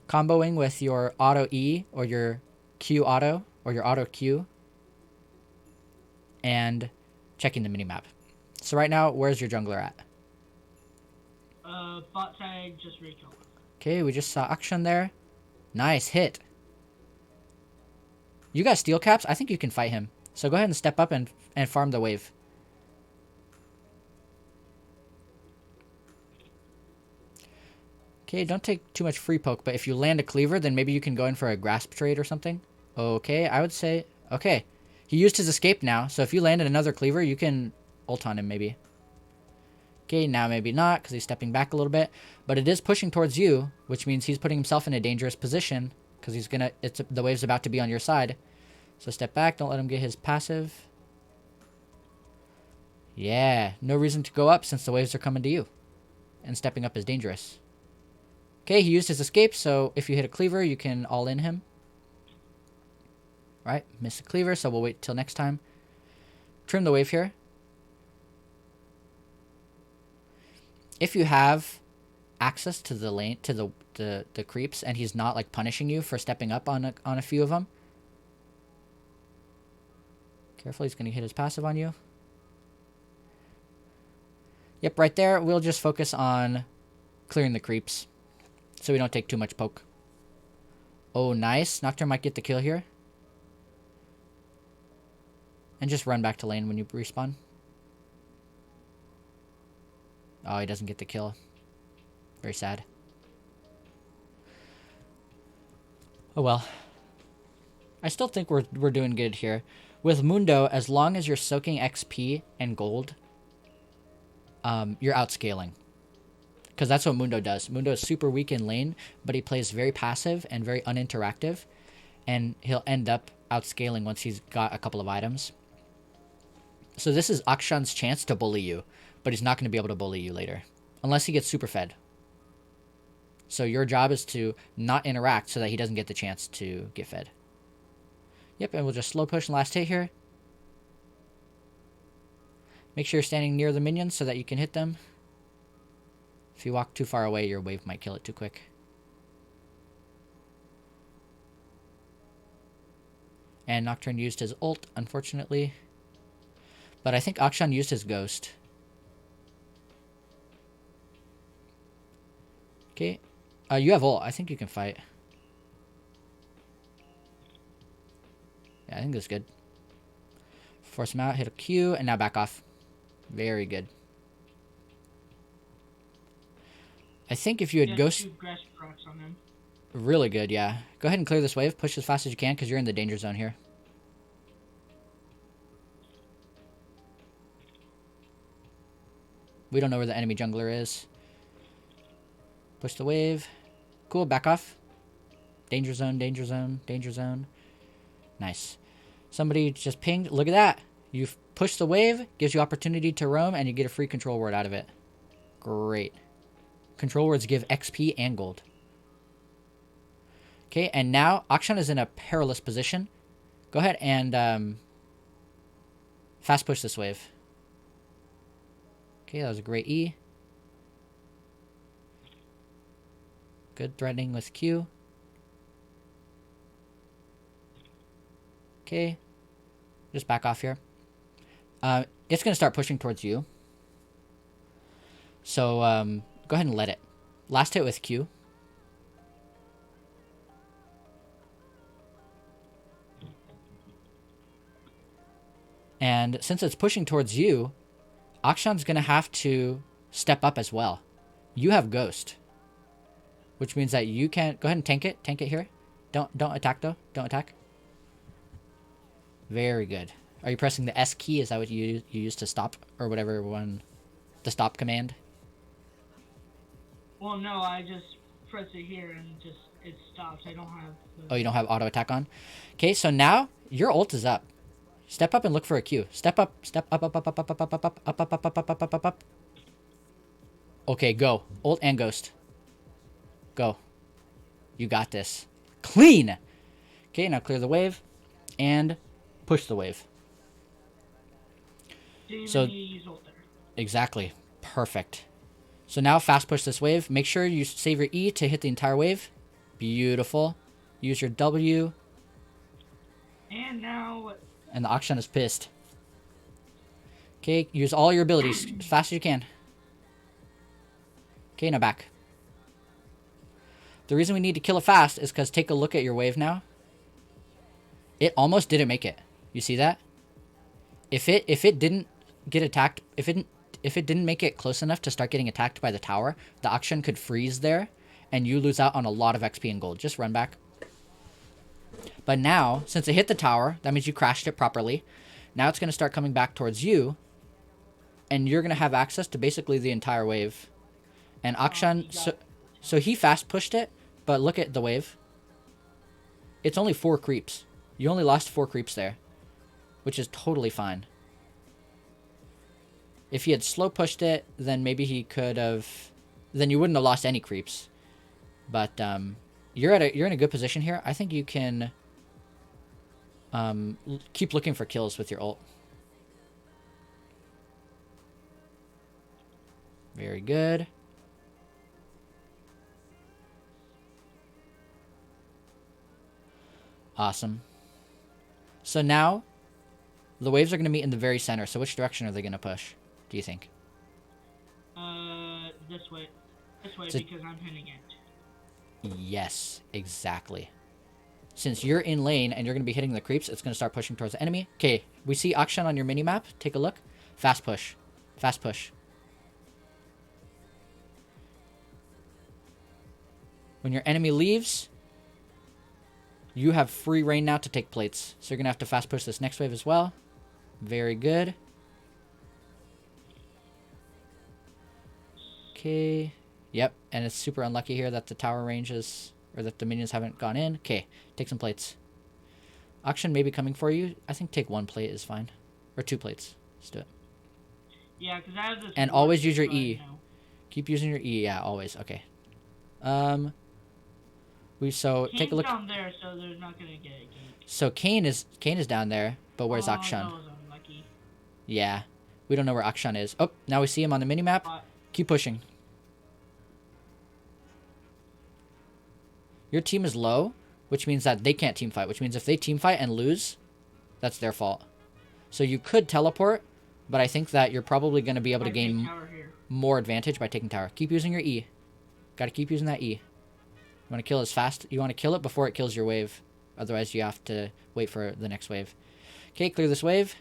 Comboing with your auto E or your Q auto or your auto Q. And checking the minimap. So right now, where's your jungler at? Bot side, just recall. Okay, we just saw Akshan there. Nice hit. You got steel caps? I think you can fight him. So go ahead and step up and farm the wave. Okay, don't take too much free poke, but if you land a cleaver, then maybe you can go in for a grasp trade or something. Okay, I would say... Okay, he used his escape now, so if you landed another cleaver, you can ult on him maybe. Okay, now maybe not, because he's stepping back a little bit. But it is pushing towards you, which means he's putting himself in a dangerous position, because he's gonna... the wave's about to be on your side. So step back, don't let him get his passive. Yeah, no reason to go up since the waves are coming to you. And stepping up is dangerous. Okay, he used his escape, so if you hit a cleaver, you can all-in him. Right, missed a cleaver, so we'll wait till next time. Trim the wave here. If you have access to the lane, to the creeps, and he's not like punishing you for stepping up on a few of them. Careful, he's going to hit his passive on you. Yep, right there, we'll just focus on clearing the creeps so we don't take too much poke. Oh, nice. Nocturne might get the kill here. And just run back to lane when you respawn. Oh, he doesn't get the kill. Very sad. Oh well. I still think we're doing good here. With Mundo, as long as you're soaking XP and gold, you're outscaling. Because that's what Mundo does. Mundo is super weak in lane, but he plays very passive and very uninteractive. And he'll end up outscaling once he's got a couple of items. So this is Akshan's chance to bully you, but he's not going to be able to bully you later. Unless he gets super fed. So your job is to not interact so that he doesn't get the chance to get fed. Yep, and we'll just slow push and last hit here. Make sure you're standing near the minions so that you can hit them. If you walk too far away, your wave might kill it too quick. And Nocturne used his ult, unfortunately. But I think Akshan used his ghost. Okay. You have ult. I think you can fight. Yeah, I think that's good. Force him out, hit a Q, and now back off. Very good. I think if you had ghost... grass procs on him. Really good, yeah. Go ahead and clear this wave. Push as fast as you can because you're in the danger zone here. We don't know where the enemy jungler is. Push the wave. Cool, back off. Danger zone, danger zone, danger zone. Nice. Somebody just pinged. Look at that. You've pushed the wave, gives you opportunity to roam, and you get a free control word out of it. Great. Control words give XP and gold. Okay, and now Akshan is in a perilous position. Go ahead and fast push this wave. Okay, that was a great E. Good threatening with Q. Okay. Just back off here. It's going to start pushing towards you. So go ahead and let it. Last hit with Q. And since it's pushing towards you, Akshan's going to have to step up as well. You have Ghost. Which means that you can... Go ahead and tank it. Tank it here. Don't attack, though. Don't attack. Very good. Are you pressing the S key? Is that what you use to stop? Or whatever one... The stop command? Well, no, I just press it here and just... It stops. I don't have... Oh, you don't have auto attack on? Okay, so now your ult is up. Step up and look for a Q. Step up. Step up, up, up, up, up, up, up, up, up, up, up, up, up, up, up, up, up. Okay, go. Ult and Ghost. Go. You got this. Clean! Okay, now clear the wave. And push the wave. So use ult there. Exactly. Perfect. So now fast push this wave. Make sure you save your E to hit the entire wave. Beautiful. Use your W. And now... And the Akshan is pissed. Okay, use all your abilities as fast as you can. Okay, now back. The reason we need to kill it fast is because take a look at your wave now. It almost didn't make it. You see that? If it didn't get attacked, if it didn't make it close enough to start getting attacked by the tower, the Akshan could freeze there, and you lose out on a lot of XP and gold. Just run back. But now, since it hit the tower, that means you crashed it properly. Now it's going to start coming back towards you, and you're going to have access to basically the entire wave. And Akshan, so he fast pushed it, but look at the wave. It's only 4 creeps. You only lost 4 creeps there, which is totally fine. If he had slow pushed it, then maybe he could have... Then you wouldn't have lost any creeps. But you're in a good position here. I think you can keep looking for kills with your ult. Very good. Awesome. So now, the waves are going to meet in the very center. So which direction are they going to push, do you think? This way. This way, So, because I'm hitting it. yes, exactly. Since you're in lane and you're going to be hitting the creeps, it's going to start pushing towards the enemy. Okay, we see Akshan on your minimap. Take a look. Fast push. Fast push. When your enemy leaves, you have free reign now to take plates. So you're going to have to fast push this next wave as well. Very good. Okay. Yep. And it's super unlucky here that the tower ranges, or that the minions haven't gone in. Okay. Take some plates. Auction may be coming for you. I think take 1 plate is fine. Or 2 plates. Let's do it. Yeah, because I have this. And always use your but, E. Keep using your E. Yeah, always. Okay. Take a look. Down there, so they're not gonna get it. So Kane is down there, but where's Akshan? That was unlucky. Yeah, we don't know where Akshan is. Oh, now we see him on the minimap. Keep pushing. Your team is low, which means that they can't team fight. Which means if they team fight and lose, that's their fault. So you could teleport, but I think that you're probably going to be able to gain more advantage by taking tower. Keep using your E. Got to keep using that E. You want to kill as fast. You want to kill it before it kills your wave. Otherwise, you have to wait for the next wave. Okay, clear this wave.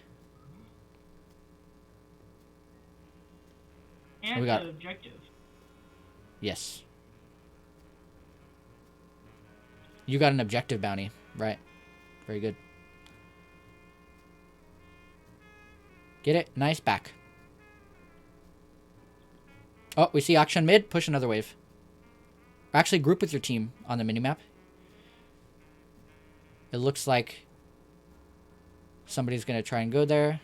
And we got the objective. Yes. You got an objective bounty. Right. Very good. Get it? Nice. Back. Oh, we see Akshan mid. Push another wave. Actually, group with your team on the minimap. It looks like somebody's going to try and go there.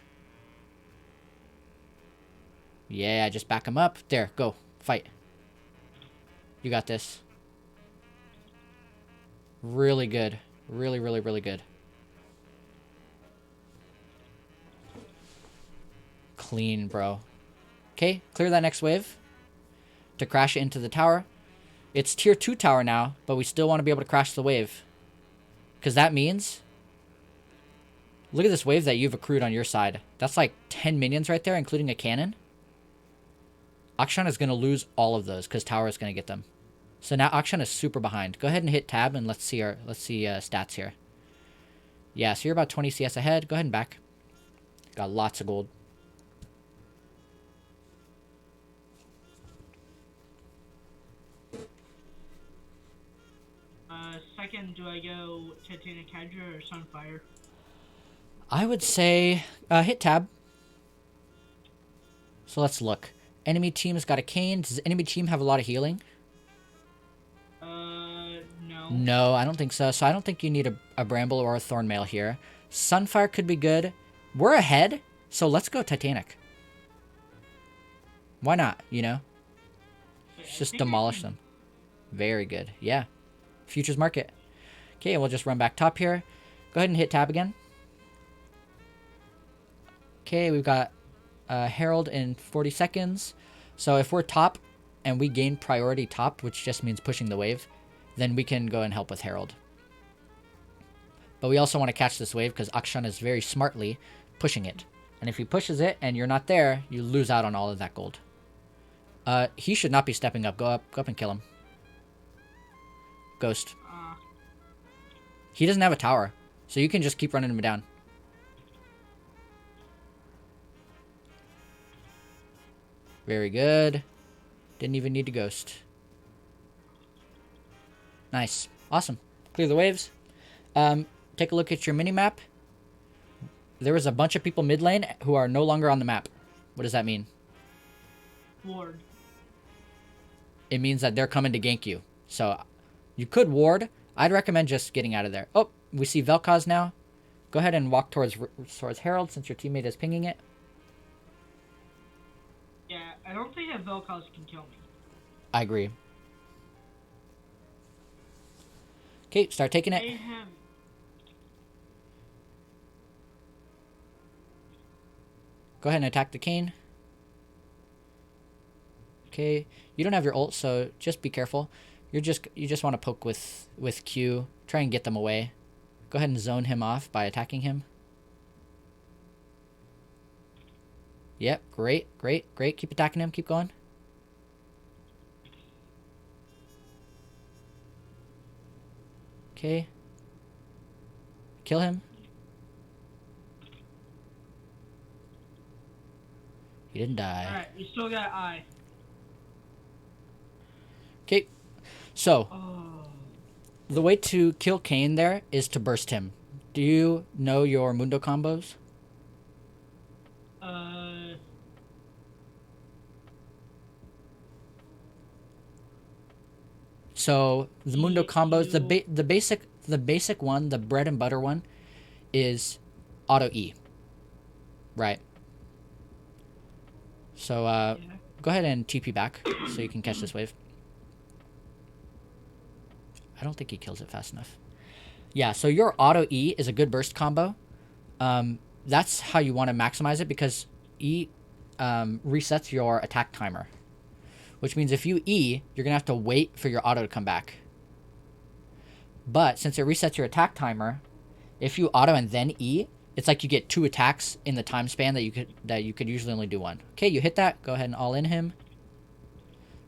Yeah, just back him up. There, go. Fight. You got this. Really good. Really, really, really good. Clean, bro. Okay, clear that next wave to crash it into the tower. It's tier 2 tower now, but we still want to be able to crash the wave. Because that means... Look at this wave that you've accrued on your side. That's like 10 minions right there, including a cannon. Akshan is going to lose all of those because tower is going to get them. So now Akshan is super behind. Go ahead and hit tab and let's see stats here. Yeah, so you're about 20 CS ahead. Go ahead and back. Got lots of gold. Second, do I go Titanic Hydra or Sunfire? I would say hit tab. So let's look. Enemy team's got a Kane. Does enemy team have a lot of healing? No. No, I don't think so. So I don't think you need a Bramble or a Thornmail here. Sunfire could be good. We're ahead, so let's go Titanic. Why not, you know? Just demolish them. Very good. Yeah. Futures market. Okay, we'll just run back top here. Go ahead and hit tab again. Okay, we've got Herald in 40 seconds. So if we're top and we gain priority top, which just means pushing the wave, then we can go and help with Herald. But we also want to catch this wave because Akshan is very smartly pushing it. And if he pushes it and you're not there, you lose out on all of that gold. He should not be stepping up. Go up and kill him. Ghost. He doesn't have a tower, so you can just keep running him down. Very good. Didn't even need to ghost. Nice. Awesome. Clear the waves. Take a look at your minimap. There was a bunch of people mid lane who are no longer on the map. What does that mean? Ward. It means that they're coming to gank you. So you could ward. I'd recommend just getting out of there. Oh, we see Vel'Koz now. Go ahead and walk towards Herald since your teammate is pinging it. Yeah, I don't think that Vel'Koz can kill me. I agree. Okay, start taking it. Go ahead and attack the Kane. Okay, you don't have your ult, so just be careful. You just want to poke with Q. Try and get them away. Go ahead and zone him off by attacking him. Yep, great. Keep attacking him. Keep going. Okay. Kill him. He didn't die. Alright, we still got eye. Okay. So, The way to kill Kane there is to burst him. Do you know your Mundo combos? Uh, So the Mundo combos, you. the basic one, the bread and butter one, is auto E, right? So Yeah. go ahead and TP back so you can catch this wave. I don't think he kills it fast enough. Yeah, so your auto E is a good burst combo. That's how you want to maximize it because E resets your attack timer, which means if you E, you're going to have to wait for your auto to come back. But since it resets your attack timer, if you auto and then E, it's like you get 2 attacks in the time span that you could usually only do 1. Okay, you hit that. Go ahead and all in him.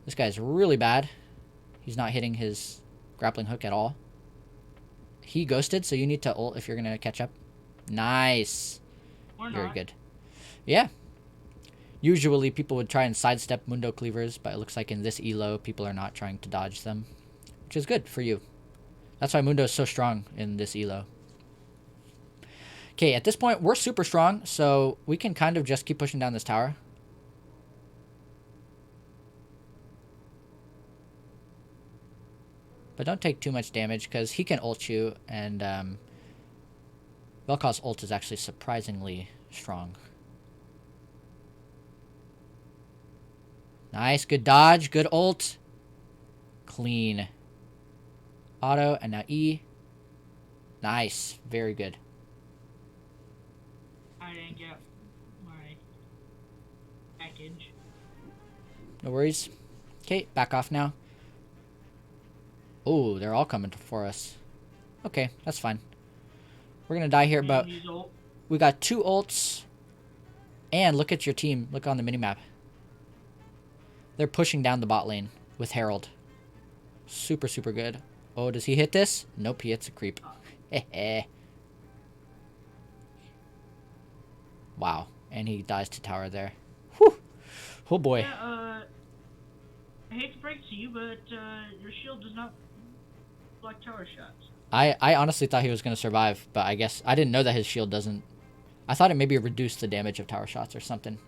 This guy's really bad. He's not hitting his grappling hook at all. He ghosted, so you need to ult if you're going to catch up. Nice. Or Very not. good. Yeah. Usually people would try and sidestep Mundo cleavers, but it looks like in this elo, people are not trying to dodge them, which is good for you. That's why Mundo is so strong in this elo. Okay, at this point, we're super strong, so we can kind of just keep pushing down this tower. But don't take too much damage, because he can ult you, and Vel'Koz's ult is actually surprisingly strong. Nice, good dodge, good ult. Clean. Auto, and now E. Nice, very good. I didn't get my package. No worries. Okay, back off now. Oh, they're all coming for us. Okay, that's fine. We're gonna die here, but we got 2 ults. And look at your team. Look on the minimap. They're pushing down the bot lane with Herald. Super, super good. Oh, does he hit this? Nope, he hits a creep. Heh. Wow. And he dies to tower there. Whew. Oh boy. Yeah, I hate to break to you, but your shield does not block tower shots. I honestly thought he was going to survive, but I guess I didn't know that his shield doesn't. I thought it maybe reduced the damage of tower shots or something.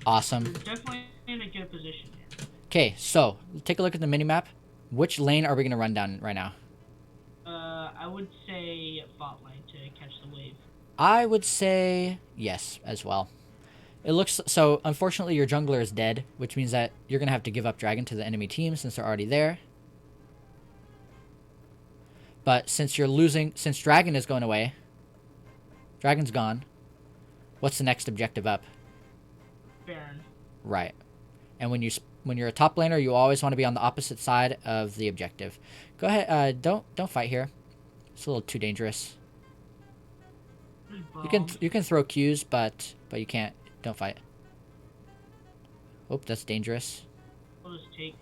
Awesome. You're definitely in a good position here. Okay, so take a look at the minimap. Which lane are we going to run down right now? I would say bot lane to catch the wave. I would say yes as well. It looks so. Unfortunately, your jungler is dead, which means that you're going to have to give up Dragon to the enemy team since they're already there. But since you're losing, since Dragon is going away, Dragon's gone. What's the next objective up? Baron. Right. And when you're a top laner, you always want to be on the opposite side of the objective. Go ahead. Don't fight here. It's a little too dangerous. You can throw Qs, but you can't. Don't fight. Oh, that's dangerous. I'll just take.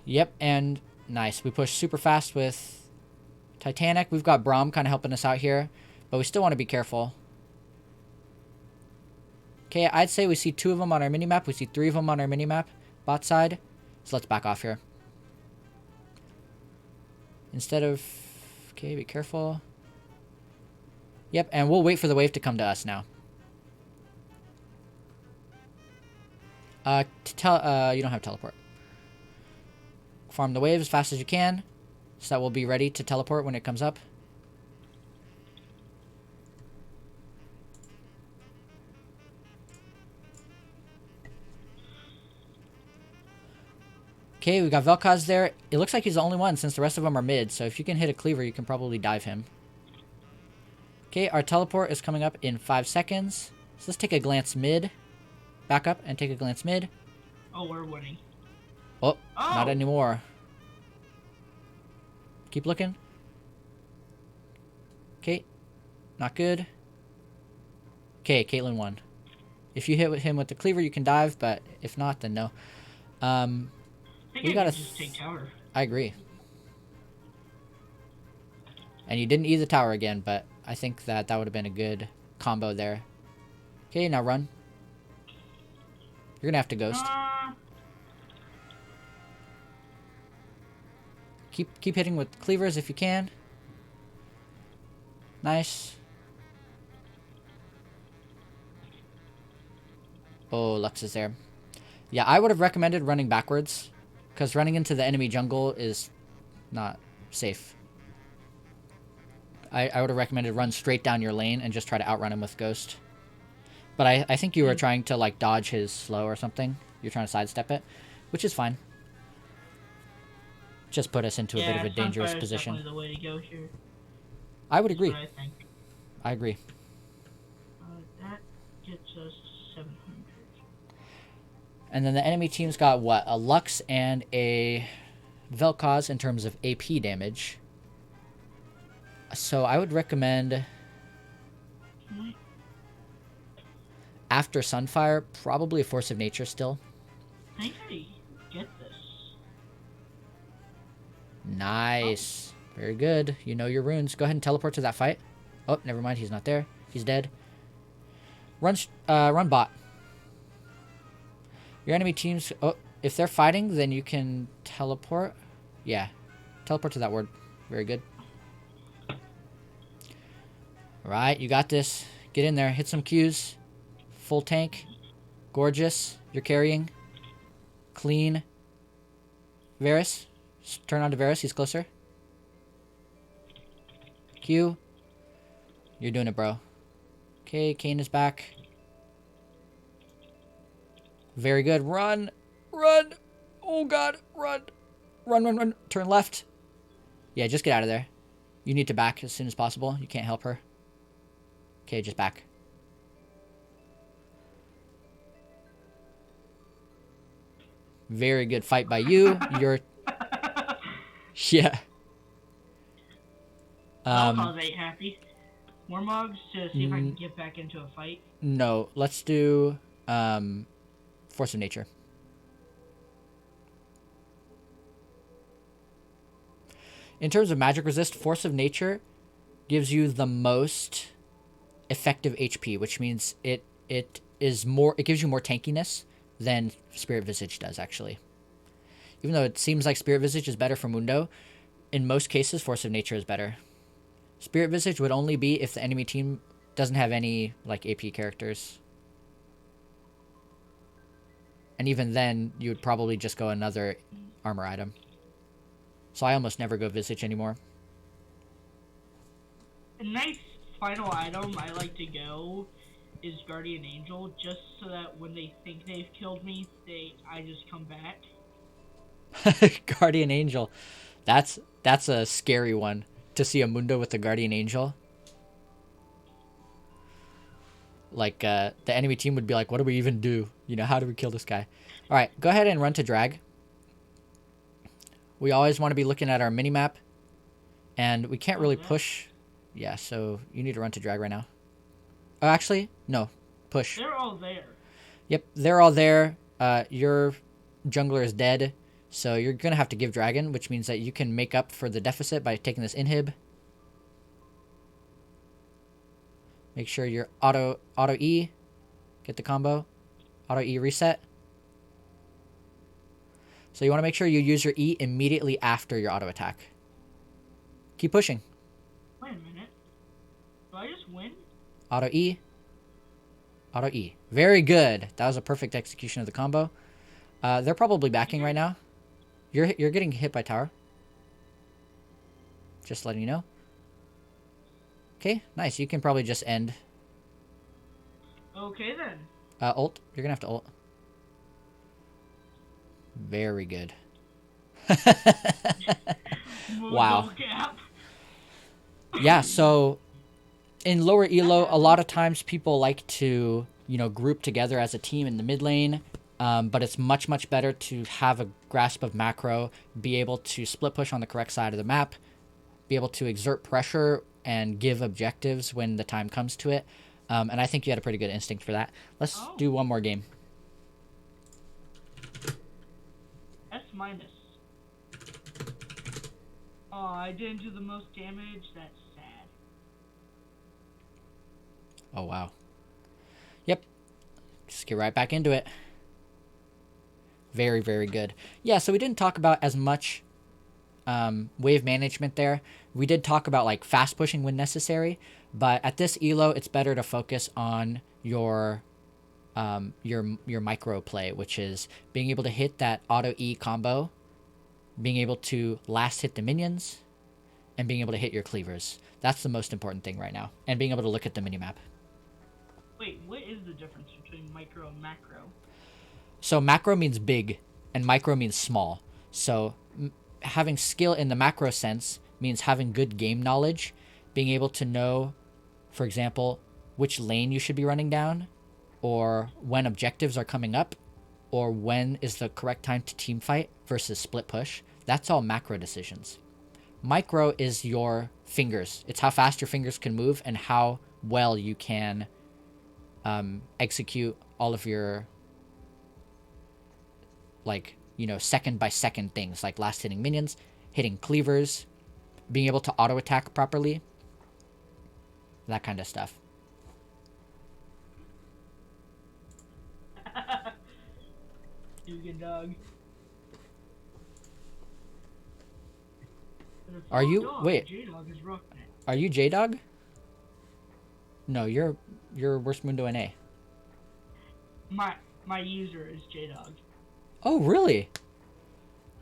Yep, and nice. We push super fast with Titanic. We've got Braum kind of helping us out here, but we still want to be careful. Okay, I'd say we see 2 of them on our minimap. We see 3 of them on our minimap, bot side. So let's back off here. Instead of... Okay, be careful. Yep, and we'll wait for the wave to come to us now. You don't have teleport. Farm the wave as fast as you can, so that we'll be ready to teleport when it comes up. Okay, we got Vel'Koz there. It looks like he's the only one since the rest of them are mid, so if you can hit a cleaver, you can probably dive him. Okay, our teleport is coming up in 5 seconds. So let's take a glance mid. Back up and take a glance mid. Oh, we're winning. Oh, not anymore. Keep looking. Okay, not good. Okay, Caitlyn won. If you hit him with the cleaver, you can dive, but if not, then no. We gotta just take tower. I agree. And you didn't E the tower again, but I think that would have been a good combo there. Okay, now run. You're gonna have to ghost. Keep hitting with cleavers if you can. Nice. Oh, Lux is there. Yeah, I would have recommended running backwards, because running into the enemy jungle is not safe. I would have recommended run straight down your lane and just try to outrun him with Ghost. But I think you were trying to like dodge his slow or something. You're trying to sidestep it, which is fine. Just put us into a bit of a dangerous position. Definitely the way to go here. I would agree. I think. I agree. That gets us 700. And then the enemy team's got what? A Lux and a Vel'Koz in terms of AP damage. So I would recommend after Sunfire, probably a Force of Nature still. I think I get this. Nice. Oh. Very good. You know your runes. Go ahead and teleport to that fight. Oh, never mind. He's not there. He's dead. Run bot. Your enemy teams... Oh, if they're fighting, then you can teleport. Yeah. Teleport to that ward. Very good. Alright, you got this. Get in there. Hit some Qs. Full tank. Gorgeous. You're carrying. Clean. Varus. Turn on to Varus. He's closer. Q. You're doing it, bro. Okay, Kayn is back. Very good. Run. Run. Oh, God. Run. Run, run, run. Turn left. Yeah, just get out of there. You need to back as soon as possible. You can't help her. Okay, just back. Very good fight by you. You're... Yeah. Vel'Koz ain't happy. More mugs to see if I can get back into a fight. No, let's do Force of Nature. In terms of magic resist, Force of Nature gives you the most effective HP, which means it gives you more tankiness than Spirit Visage does, actually. Even though it seems like Spirit Visage is better for Mundo, in most cases Force of Nature is better. Spirit Visage would only be if the enemy team doesn't have any like AP characters. And even then, you would probably just go another armor item. So I almost never go Visage anymore. A nice final item I like to go is Guardian Angel, just so that when they think they've killed me, I just come back. Guardian Angel. That's a scary one. To see a Mundo with the Guardian Angel. Like, the enemy team would be like, what do we even do? You know, how do we kill this guy? Alright, go ahead and run to drag. We always want to be looking at our minimap. And we can't really push. Yeah, so you need to run to drag right now. Oh, actually, no. Push. They're all there. Yep, they're all there. Your jungler is dead. So you're going to have to give dragon, which means that you can make up for the deficit by taking this inhib. Make sure you're auto E. Get the combo. Auto E reset. So you want to make sure you use your E immediately after your auto attack. Keep pushing. Wait a minute. Do I just win? Auto E. Auto E. Very good. That was a perfect execution of the combo. They're probably backing right now. You're getting hit by tower. Just letting you know. Okay, nice. You can probably just end. Okay then. Ult. You're gonna have to ult. Very good. Wow. Yeah, so in lower elo, a lot of times people like to, group together as a team in the mid lane. But it's much, much better to have a grasp of macro, be able to split push on the correct side of the map, be able to exert pressure and give objectives when the time comes to it. And I think you had a pretty good instinct for that. Let's do one more game. S minus. Oh, I didn't do the most damage. That's sad. Oh, wow. Yep. Just get right back into it. Very, very good. Yeah, so we didn't talk about as much wave management there. We did talk about like fast pushing when necessary, but at this elo, it's better to focus on your micro play, which is being able to hit that auto E combo, being able to last hit the minions, and being able to hit your cleavers. That's the most important thing right now, and being able to look at the minimap. Wait, what is the difference between micro and macro? So macro means big, and micro means small. So having skill in the macro sense means having good game knowledge, being able to know, for example, which lane you should be running down, or when objectives are coming up, or when is the correct time to team fight versus split push. That's all macro decisions. Micro is your fingers. It's how fast your fingers can move and how well you can execute all of your like, you know, second by second things like last hitting minions, hitting cleavers, being able to auto attack properly, that kind of stuff. Dugan dog. Are you dog, wait? J-Dog is rocking it. Are you J Dog? No, you're worst Mundo NA. My user is J-Dog. Oh really?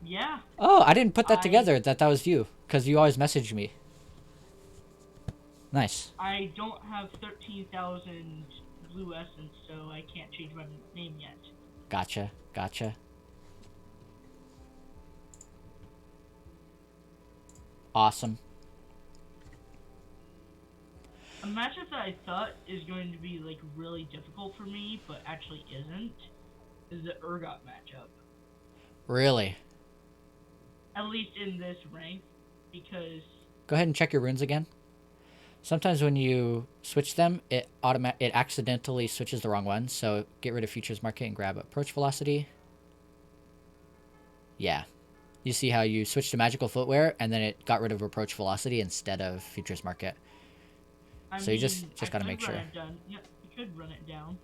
Yeah. Oh, I didn't put that together that was you, because you always messaged me. Nice. I don't have 13,000 blue essence, so I can't change my name yet. Gotcha. Awesome. A matchup that I thought is going to be like really difficult for me, but actually isn't, is the Urgot matchup. Really? At least in this rank, because Go ahead and check your runes again. Sometimes when you switch them, it accidentally switches the wrong one. So get rid of Futures Market and grab Approach Velocity. Yeah. You see how you switched to Magical Footwear and then it got rid of Approach Velocity instead of Futures Market. So you just gotta make sure. Yep, you could run it down.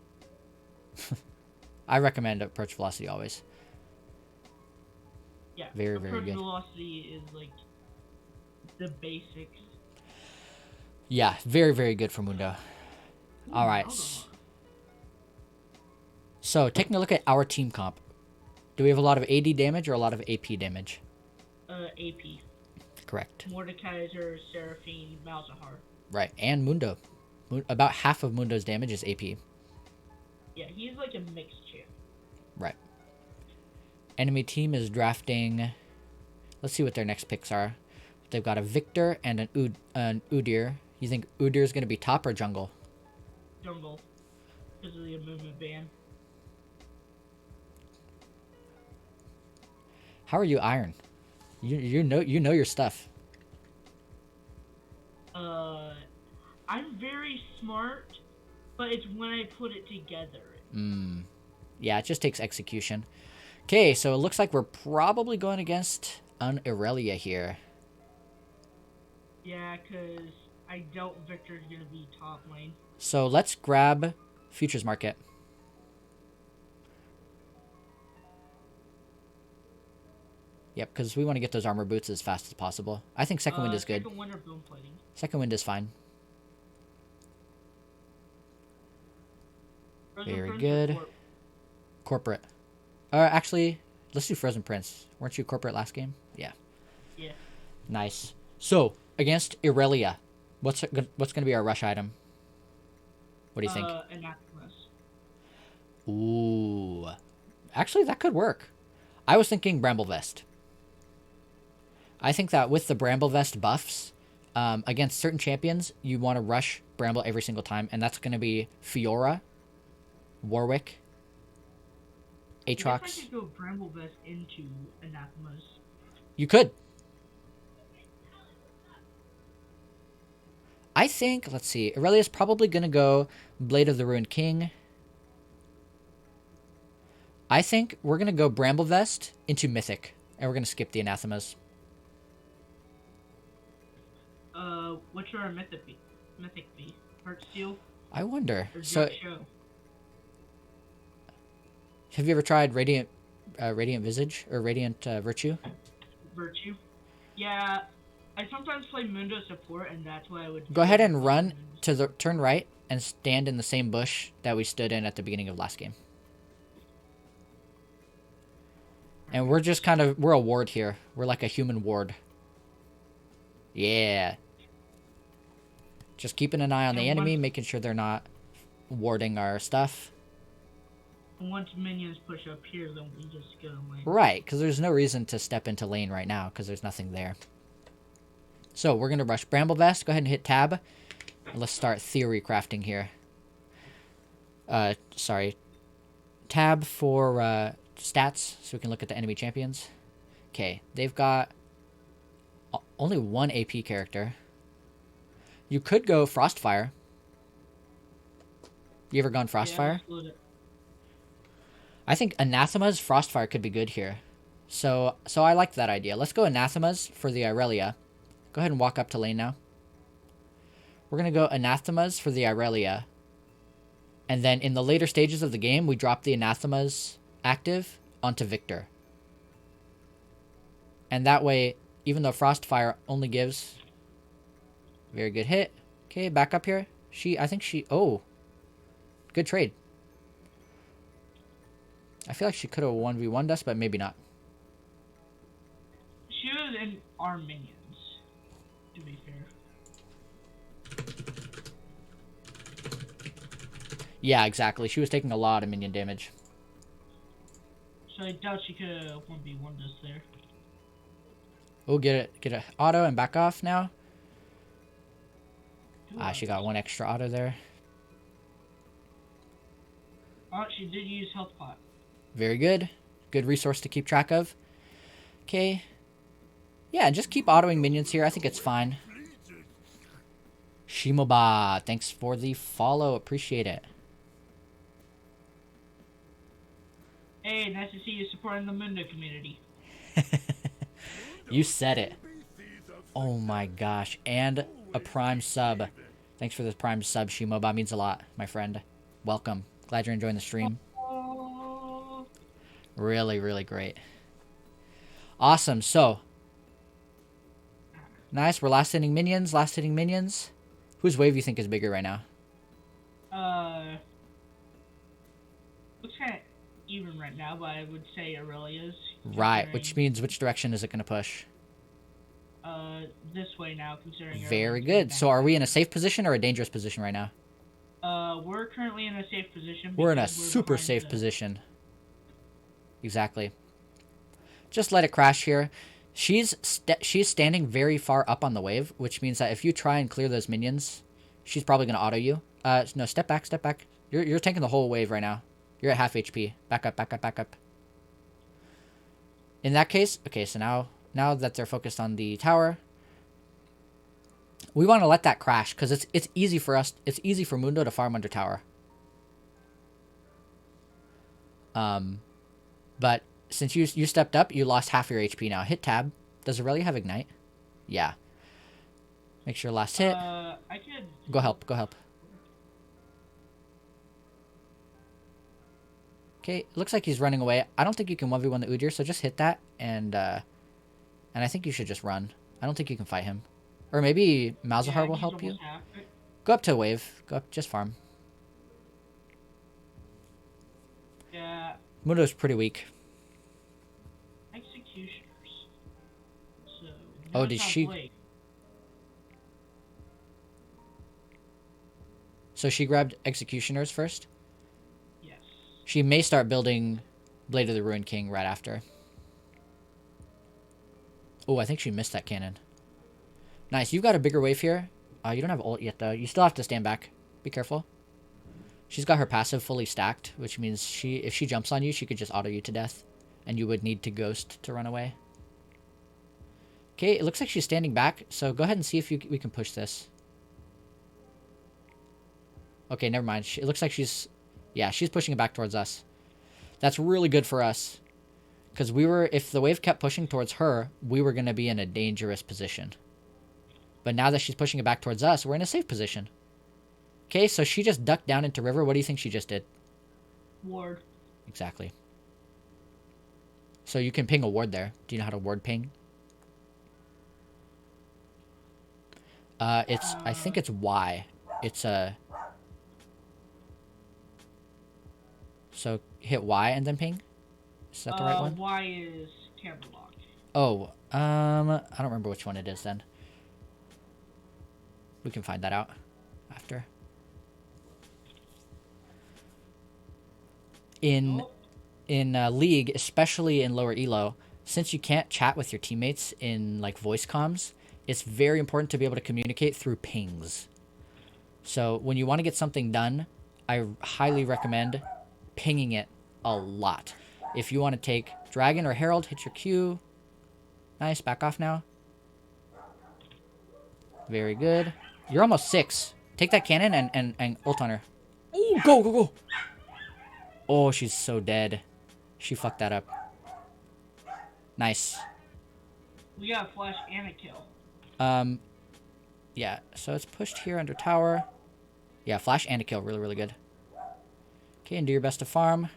I recommend Approach Velocity always. Yeah, very good. Approach Velocity is like the basics. Yeah, very good for Mundo. All right. So taking a look at our team comp, do we have a lot of AD damage or a lot of AP damage? AP. Correct. Mordekaiser, Seraphine, Malzahar. Right, and Mundo. About half of Mundo's damage is AP. Yeah, he's like a mixed champ. Right. Enemy team is drafting. Let's see what their next picks are. They've got a Victor and an Udyr. You think Udyr's going to be top or jungle? Jungle. Because of the movement ban. How are you Iron? You know your stuff. I'm very smart, but it's when I put it together. Yeah, it just takes execution. Okay, so it looks like we're probably going against an Irelia here. Yeah, because I doubt Victor's going to be top lane. So let's grab Futures Market. Yep, because we want to get those armor boots as fast as possible. I think Second Wind is good. Second Wind or Boom Plating? Second Wind is fine. Very good. Corporate. Actually, let's do Frozen Prince. Weren't you corporate last game? Yeah. Yeah. Nice. So, against Irelia, what's going to be our rush item? What do you think? Anathemas. Ooh. Actually, that could work. I was thinking Bramble Vest. I think that with the Bramble Vest buffs, against certain champions, you want to rush Bramble every single time, and that's going to be Fiora, Warwick, Aatrox. I guess I could go Bramble Vest into Anathemas. You could. I think, let's see, Aurelia's probably going to go Blade of the Ruined King. I think we're going to go Bramble Vest into Mythic, and we're going to skip the Anathemas. What's your Mythic be? Heart Steel? I wonder. Or So, Jack Show. have you ever tried Radiant Visage or Radiant Virtue? Virtue. Yeah, I sometimes play Mundo support, and that's why I would Go ahead focus and a lot on run Mundo to the support. turn right and stand in the same bush that we stood in at the beginning of last game. And we're just kind of, we're a ward here. We're like a human ward. Yeah. Just keeping an eye on the And enemy, making sure they're not warding our stuff. once minions push up here, then we just go lane. Right, because there's no reason to step into lane right now because there's nothing there. So we're going to rush Bramble Vest. Go ahead and hit tab. And let's start theory crafting here. Sorry. Tab for stats so we can look at the enemy champions. Okay, they've got only one AP character. You could go Frostfire. You ever gone Frostfire? Yeah, I think Anathema's Frostfire could be good here. So I like that idea. Let's go Anathemas for the Irelia. Go ahead and walk up to lane now. We're going to go Anathemas for the Irelia. And then in the later stages of the game, we drop the Anathemas active onto Victor. And that way, even though Frostfire only gives... Very good hit. Okay, back up here. I think she... Oh. Good trade. I feel like she could have 1v1'd us, but maybe not. she was in our minions, to be fair. Yeah, exactly. She was taking a lot of minion damage. So I doubt she could have 1v1'd us there. Oh, get it auto and back off now. She got one extra auto there. Oh, she did use health pot. Very good. Good resource to keep track of. Okay. Yeah, just keep autoing minions here. I think it's fine. Shimoba, thanks for the follow. Appreciate it. Hey, nice to see you supporting the Mundo community. You said it. Oh my gosh. And a prime sub. Thanks for the prime sub, Shimoba. Means a lot, my friend. Welcome. Glad you're enjoying the stream. Really, really great. Awesome. So, nice. We're last hitting minions. Last hitting minions. Whose wave you think is bigger right now? Looks kind of even right now, but I would say Aurelia's. Right, which means which direction is it going to push? This way now, considering. Very good. So are we in a safe position or a dangerous position right now? We're currently in a safe position. We're in a super safe position. Exactly. Just let it crash here. She's standing very far up on the wave, which means that if you try and clear those minions, she's probably going to auto you. No, step back, step back. You're taking the whole wave right now. You're at half HP. Back up, back up, back up. In that case, okay, so now that they're focused on the tower, we want to let that crash because it's easy for us. It's easy for Mundo to farm under tower. But since you stepped up, you lost half your HP now. Hit tab. Does Aurelia have ignite? Yeah. Make sure last hit. I could go help. Go help. Okay, it looks like he's running away. I don't think you can 1v1 the Udyr, so just hit that, and I think you should just run. I don't think you can fight him. Or maybe Malzahar will help you. Go up to wave. Go up, just farm. Yeah. Mundo's pretty weak. Executioners. So. Oh, did she? Blade. So she grabbed Executioners first? Yes. She may start building Blade of the Ruined King right after. Oh, I think she missed that cannon. Nice. You've got a bigger wave here. You don't have ult yet, though. You still have to stand back. Be careful. She's got her passive fully stacked, which means if she jumps on you, she could just auto you to death. And you would need to ghost to run away. Okay, it looks like she's standing back, so go ahead and see if we can push this. Okay, never mind. It looks like she's pushing it back towards us. That's really good for us. Because if the wave kept pushing towards her, we were going to be in a dangerous position. But now that she's pushing it back towards us, we're in a safe position. Okay, so she just ducked down into river. What do you think she just did? Ward. Exactly. So you can ping a ward there. Do you know how to ward ping? I think it's Y. It's a. So hit Y and then ping. Is that the right one? Y is camera lock. Oh, I don't remember which one it is then. We can find that out after. In League, especially in lower elo, since you can't chat with your teammates in like voice comms, it's very important to be able to communicate through pings. So when you want to get something done, I highly recommend pinging it a lot. If you want to take Dragon or Herald, hit your Q. Nice, back off now. Very good. You're almost 6. Take that cannon and ult on her. Ooh, go, go, go. Oh, she's so dead. She fucked that up. Nice. We got a flash and a kill. Yeah, so it's pushed here under tower. Yeah, flash and a kill. Really, really good. Okay, and do your best to farm.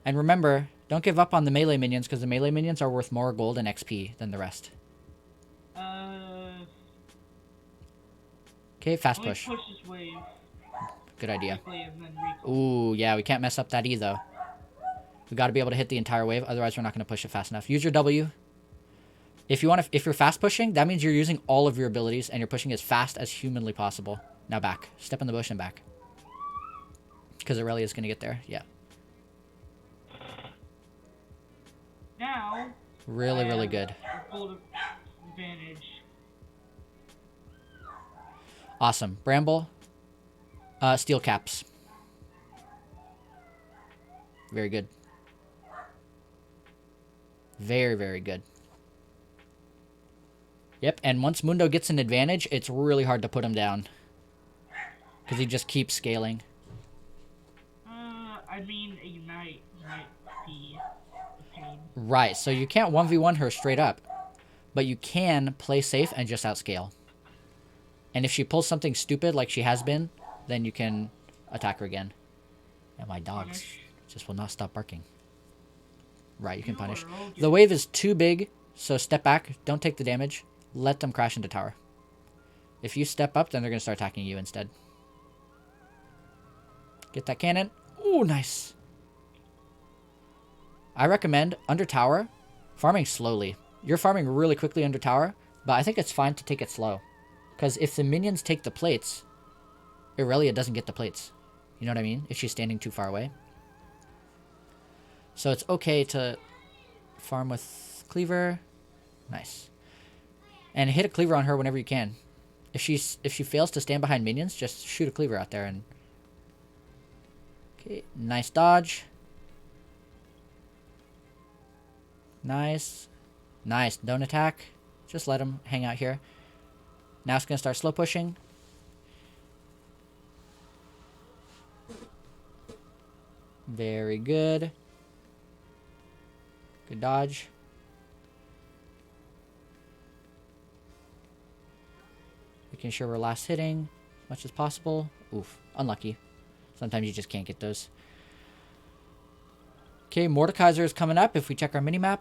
And remember, don't give up on the melee minions, because the melee minions are worth more gold and XP than the rest. Okay, fast push. Push this wave. Good idea. And then Ooh, yeah, we can't mess up that E, though. We got to be able to hit the entire wave, otherwise we're not going to push it fast enough. Use your W. If you're fast pushing, that means you're using all of your abilities and you're pushing as fast as humanly possible. Now back. Step in the bush and back. Because Aurelia's going to get there. Yeah. Now. Really, really good. Gold advantage. Awesome. Bramble. Steel caps. Very good. Very, very good. Yep, and once Mundo gets an advantage, it's really hard to put him down. Because he just keeps scaling. I mean, a Unite might be a pain. Right, so you can't 1v1 her straight up. But you can play safe and just outscale. And if she pulls something stupid like she has been, then you can attack her again. And my dogs just will not stop barking. Right, you can punish. The wave is too big, so step back. Don't take the damage. Let them crash into tower. If you step up, then they're going to start attacking you instead. Get that cannon. Ooh, nice. I recommend, under tower, farming slowly. You're farming really quickly under tower, but I think it's fine to take it slow. Because if the minions take the plates, Aurelia doesn't get the plates. You know what I mean? If she's standing too far away. So it's okay to farm with Cleaver. Nice. And hit a Cleaver on her whenever you can. If she fails to stand behind minions, just shoot a Cleaver out there and... Okay, nice dodge. Nice. Nice. Don't attack. Just let him hang out here. Now it's going to start slow pushing. Very good. Good dodge. Making sure we're last hitting as much as possible. Oof. Unlucky. Sometimes you just can't get those. Okay, Mordekaiser is coming up if we check our minimap.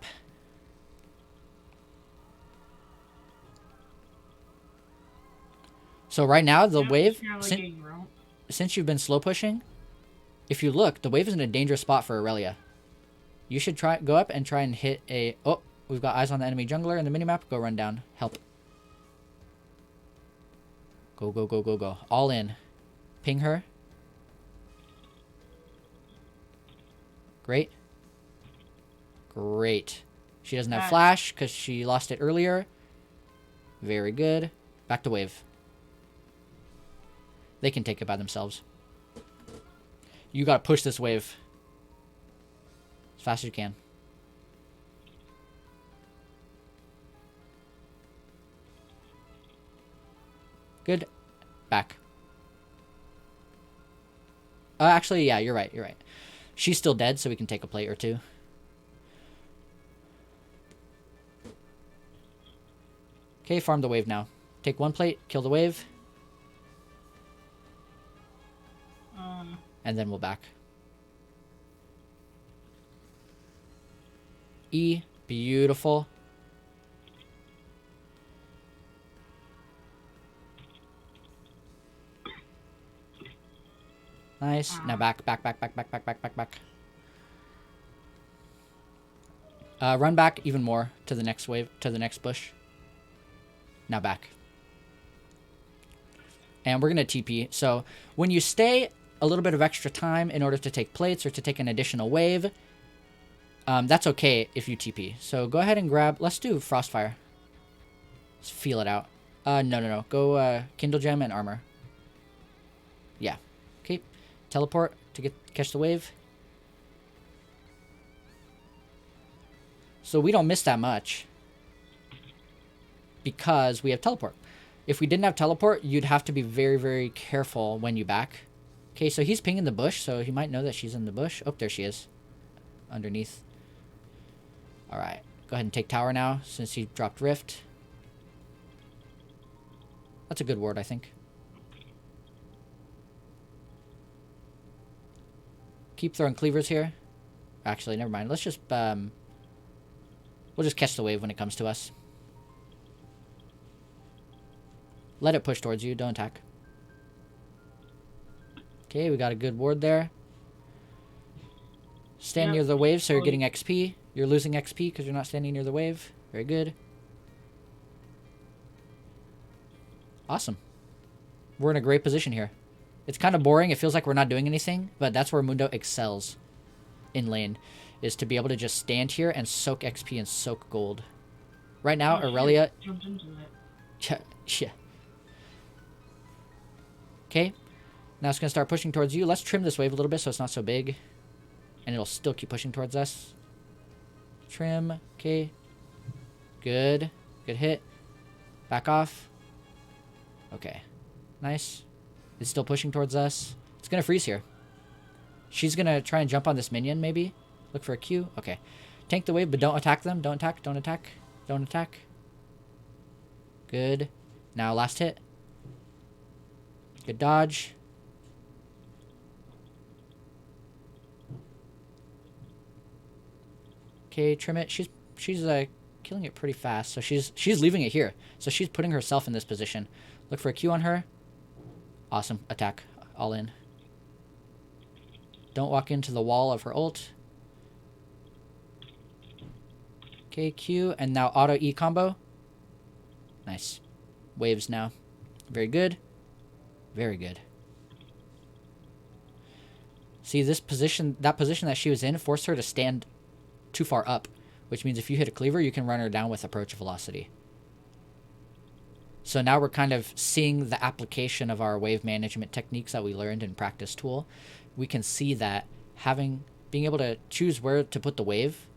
So right now, the wave, since you've been slow pushing, if you look, the wave is in a dangerous spot for Aurelia. You should go up and try and hit a... Oh, we've got eyes on the enemy jungler in the minimap. Go run down. Help. Go, go, go, go, go. All in. Ping her. Great. Great. She doesn't have flash because she lost it earlier. Very good. Back to wave. They can take it by themselves. You gotta push this wave. As fast as you can. Good. Back. Actually, yeah, you're right. You're right. She's still dead, so we can take a plate or two. Okay, farm the wave now. Take one plate, kill the wave. And then we'll back. E. Beautiful. Nice. Now back. Run back even more to the next wave, to the next bush. Now back. And we're going to TP. So when you stay a little bit of extra time in order to take plates or to take an additional wave, that's okay if you TP. So go ahead and grab... Let's do Frostfire. Let's feel it out. No. Go Kindle Gem and Armor. Yeah. Okay. Teleport to catch the wave. So we don't miss that much because we have teleport. If we didn't have teleport, you'd have to be very, very careful when you back. Okay, so he's pinging the bush, so he might know that she's in the bush. Oh, there she is. Underneath. Alright. Go ahead and take tower now, since he dropped Rift. That's a good ward, I think. Keep throwing cleavers here. Actually, never mind. Let's just, we'll just catch the wave when it comes to us. Let it push towards you. Don't attack. Okay, we got a good ward there. Stand near the wave so you're getting XP. You're losing XP because you're not standing near the wave. Very good. Awesome. We're in a great position here. It's kind of boring. It feels like we're not doing anything, but that's where Mundo excels in lane, is to be able to just stand here and soak XP and soak gold. Right now, Aurelia... Jumped into that. Yeah. Okay. Now it's going to start pushing towards you. Let's trim this wave a little bit so it's not so big. And it'll still keep pushing towards us. Trim. Okay. Good. Good hit. Back off. Okay. Nice. It's still pushing towards us. It's going to freeze here. She's going to try and jump on this minion, maybe. Look for a Q. Okay. Tank the wave, but don't attack them. Don't attack. Don't attack. Don't attack. Good. Now last hit. Good dodge. Okay, trim it. She's killing it pretty fast. So she's leaving it here. So she's putting herself in this position. Look for a Q on her. Awesome. Attack. All in. Don't walk into the wall of her ult. Okay, Q. And now auto E combo. Nice. Waves now. Very good. Very good. See, this position, that position that she was in forced her to stand too far up, which means if you hit a cleaver, you can run her down with approach velocity. So now we're kind of seeing the application of our wave management techniques that we learned in practice tool. We can see that being able to choose where to put the wave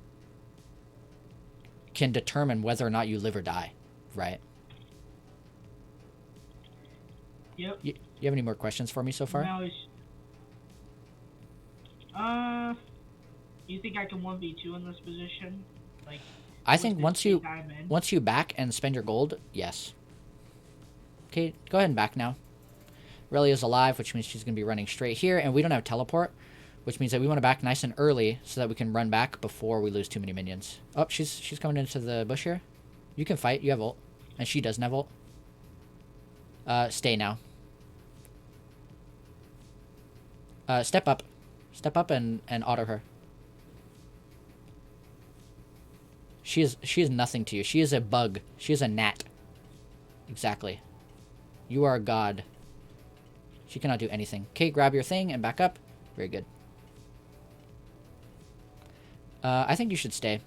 can determine whether or not you live or die, right? Yep. You have any more questions for me so far? Now you think I can 1v2 in this position? Like, I think once you back and spend your gold, yes. Okay, go ahead and back now. Aurelia's alive, which means she's going to be running straight here, and we don't have teleport, which means that we want to back nice and early so that we can run back before we lose too many minions. Oh, she's coming into the bush here. You can fight. You have ult. And she doesn't have ult. Stay now. Step up. Step up and auto her. She is nothing to you. She is a bug. She is a gnat. Exactly. You are a god. She cannot do anything. Okay, grab your thing and back up. Very good. I think you should stay.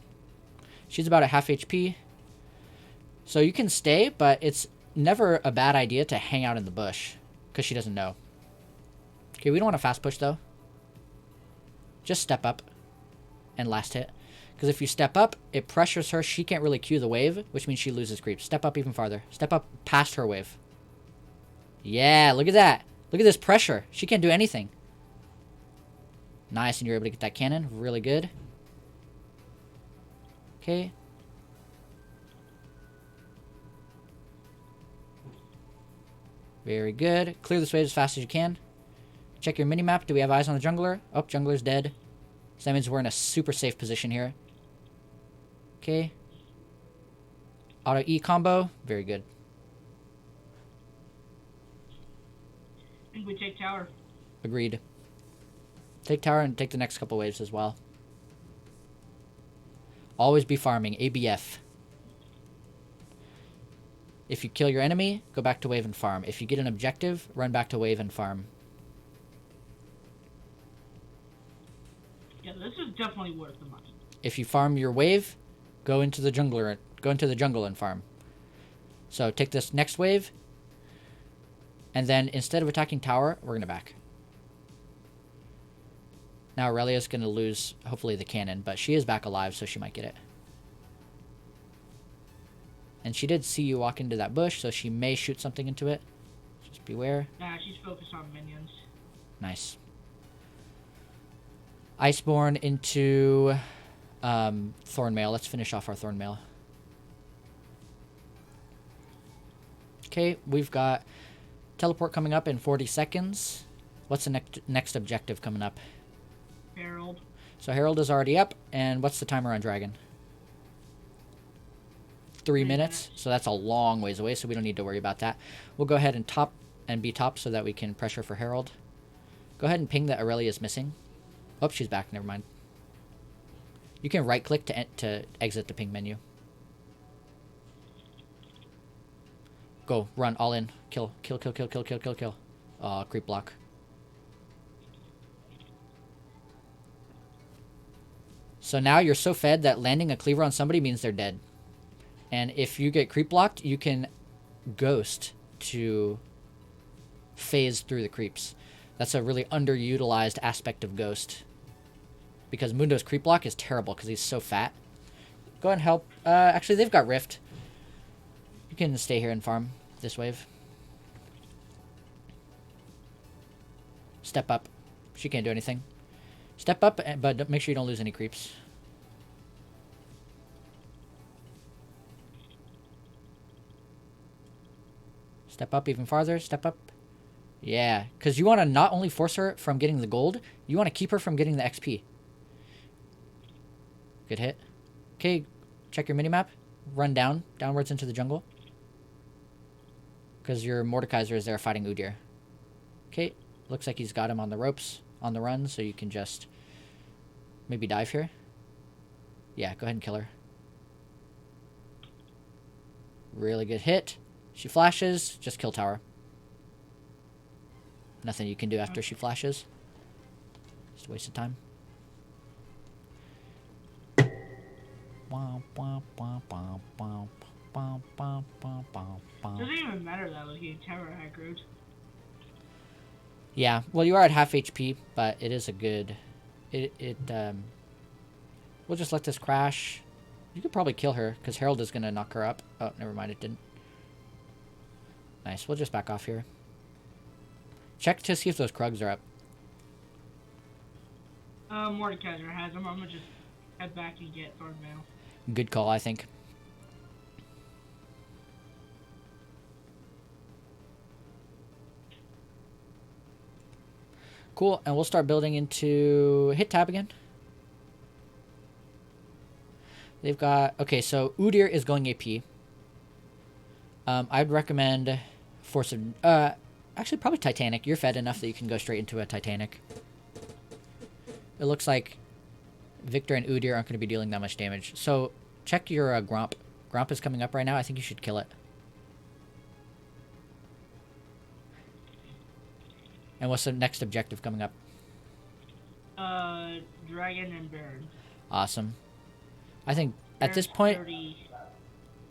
She's about a half HP. So you can stay, but it's never a bad idea to hang out in the bush, because she doesn't know. Okay, we don't want to fast push, though. Just step up and last hit. Because if you step up, it pressures her. She can't really Q the wave, which means she loses creep. Step up even farther. Step up past her wave. Yeah, look at that. Look at this pressure. She can't do anything. Nice, and you're able to get that cannon. Really good. Okay. Very good. Clear this wave as fast as you can. Check your minimap. Do we have eyes on the jungler? Oh, jungler's dead. So that means we're in a super safe position here. Okay. Auto E combo. Very good. I think we take tower. Agreed. Take tower and take the next couple waves as well. Always be farming. ABF. If you kill your enemy, go back to wave and farm. If you get an objective, run back to wave and farm. Yeah, this is definitely worth the money. If you farm your wave, go into the jungle and farm. So take this next wave, and then instead of attacking tower, we're gonna back. Now Aurelia's gonna lose hopefully the cannon, but she is back alive, so she might get it. And she did see you walk into that bush, so she may shoot something into it. Just beware. Nah, she's focused on minions. Nice. Iceborne into Thornmail. Let's finish off our Thornmail. Okay, we've got teleport coming up in 40 seconds. What's the next objective coming up? Herald. So Herald is already up, and what's the timer on Dragon? 3 minutes. So that's a long ways away, so we don't need to worry about that. We'll go ahead and be top so that we can pressure for Herald. Go ahead and ping that Aurelia is missing. Oh, she's back. Never mind. You can right-click to exit the ping menu. Go. Run. All in. Kill. Kill, kill, kill, kill, kill, kill, kill. Creep block. So now you're so fed that landing a cleaver on somebody means they're dead. And if you get creep blocked, you can ghost to phase through the creeps. That's a really underutilized aspect of ghost. Because Mundo's creep block is terrible because he's so fat. Go ahead and help. Actually, they've got Rift. You can stay here and farm this wave. Step up. She can't do anything. Step up, but make sure you don't lose any creeps. Step up even farther. Step up. Yeah, because you want to not only force her from getting the gold, you want to keep her from getting the XP. Good hit. Okay, check your minimap. Run downwards into the jungle. Because your Mordekaiser is there fighting Udyr. Okay, looks like he's got him on the ropes, on the run, so you can just maybe dive here. Yeah, go ahead and kill her. Really good hit. She flashes, just kill tower. Nothing you can do after she flashes. Just a waste of time. Doesn't even matter that with getting tower aggroed. Yeah, well you are at half HP, but it is a good... We'll just let this crash. You could probably kill her, because Herald is going to knock her up. Oh, never mind, it didn't. Nice, we'll just back off here. Check to see if those Krugs are up. Mordekaiser has them. I'm gonna just head back and get Thornmail. Good call, I think. Cool, and we'll start building into... Hit tab again. They've got... Okay, so Udyr is going AP. I'd recommend Force of... actually, probably Titanic. You're fed enough that you can go straight into a Titanic. It looks like Victor and Udyr aren't going to be dealing that much damage. So, check your Gromp. Gromp is coming up right now. I think you should kill it. And what's the next objective coming up? Dragon and Baron. Awesome. I think at this point...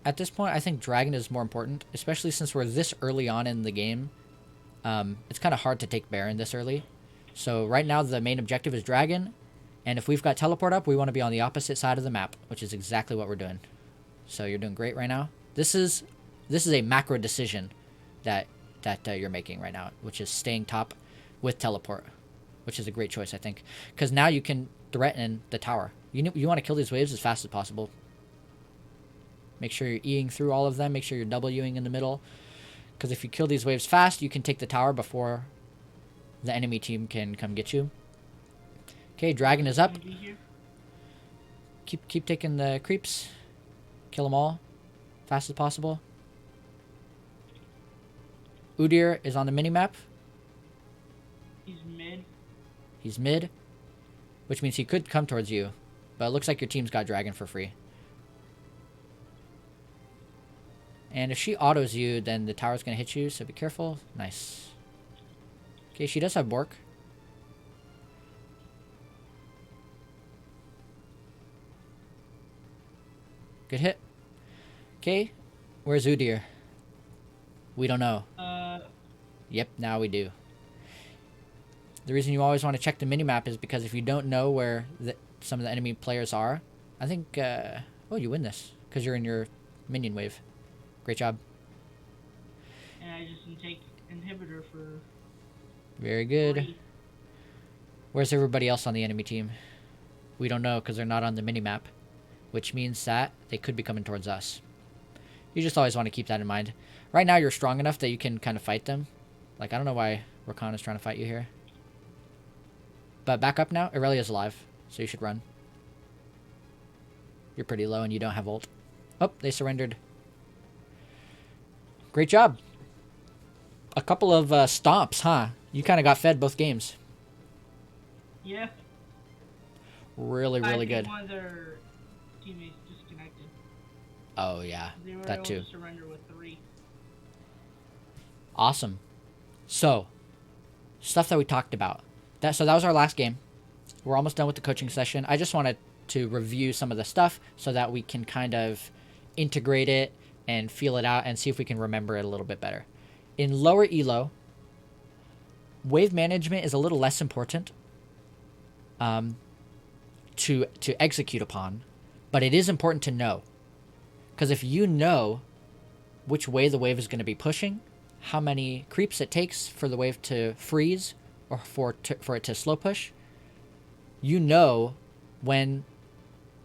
At this point, I think Dragon is more important, especially since we're this early on in the game. It's kind of hard to take Baron this early. So right now, the main objective is Dragon. And if we've got Teleport up, we want to be on the opposite side of the map, which is exactly what we're doing. So you're doing great right now. This is a macro decision that you're making right now, which is staying top with Teleport, which is a great choice, I think. Because now you can threaten the tower. You want to kill these waves as fast as possible. Make sure you're Eing through all of them. Make sure you're Wing in the middle. Because if you kill these waves fast, you can take the tower before the enemy team can come get you. Okay, dragon is up. Gonna be here. Keep taking the creeps. Kill them all. Fast as possible. Udyr is on the minimap. He's mid. He's mid. Which means he could come towards you. But it looks like your team's got dragon for free. And if she autos you, then the tower's going to hit you, so be careful. Nice. Okay, she does have Bork. Good hit. Okay, where's Udyr? We don't know. Yep, now we do. The reason you always want to check the minimap is because if you don't know where some of the enemy players are, I think... oh, you win this because you're in your minion wave. Great job. And I just didn't take inhibitor for... Very good. 3. Where's everybody else on the enemy team? We don't know because they're not on the minimap, which means that they could be coming towards us. You just always want to keep that in mind. Right now, you're strong enough that you can kind of fight them. Like, I don't know why Rakan is trying to fight you here. But back up now. Irelia's alive, so you should run. You're pretty low and you don't have ult. Oh, they surrendered. Great job. A couple of stomps, huh? You kind of got fed both games. Yeah. Really, really I think good. one of their teammates disconnected. Oh, yeah. They were That able too. to surrender with 3. Awesome. So, stuff that we talked about. So that was our last game. We're almost done with the coaching session. I just wanted to review some of the stuff so that we can kind of integrate it and feel it out and see if we can remember it a little bit better. In lower elo, wave management is a little less important to execute upon, but it is important to know. Because if you know which way the wave is going to be pushing, how many creeps it takes for the wave to freeze or for it to slow push, you know when,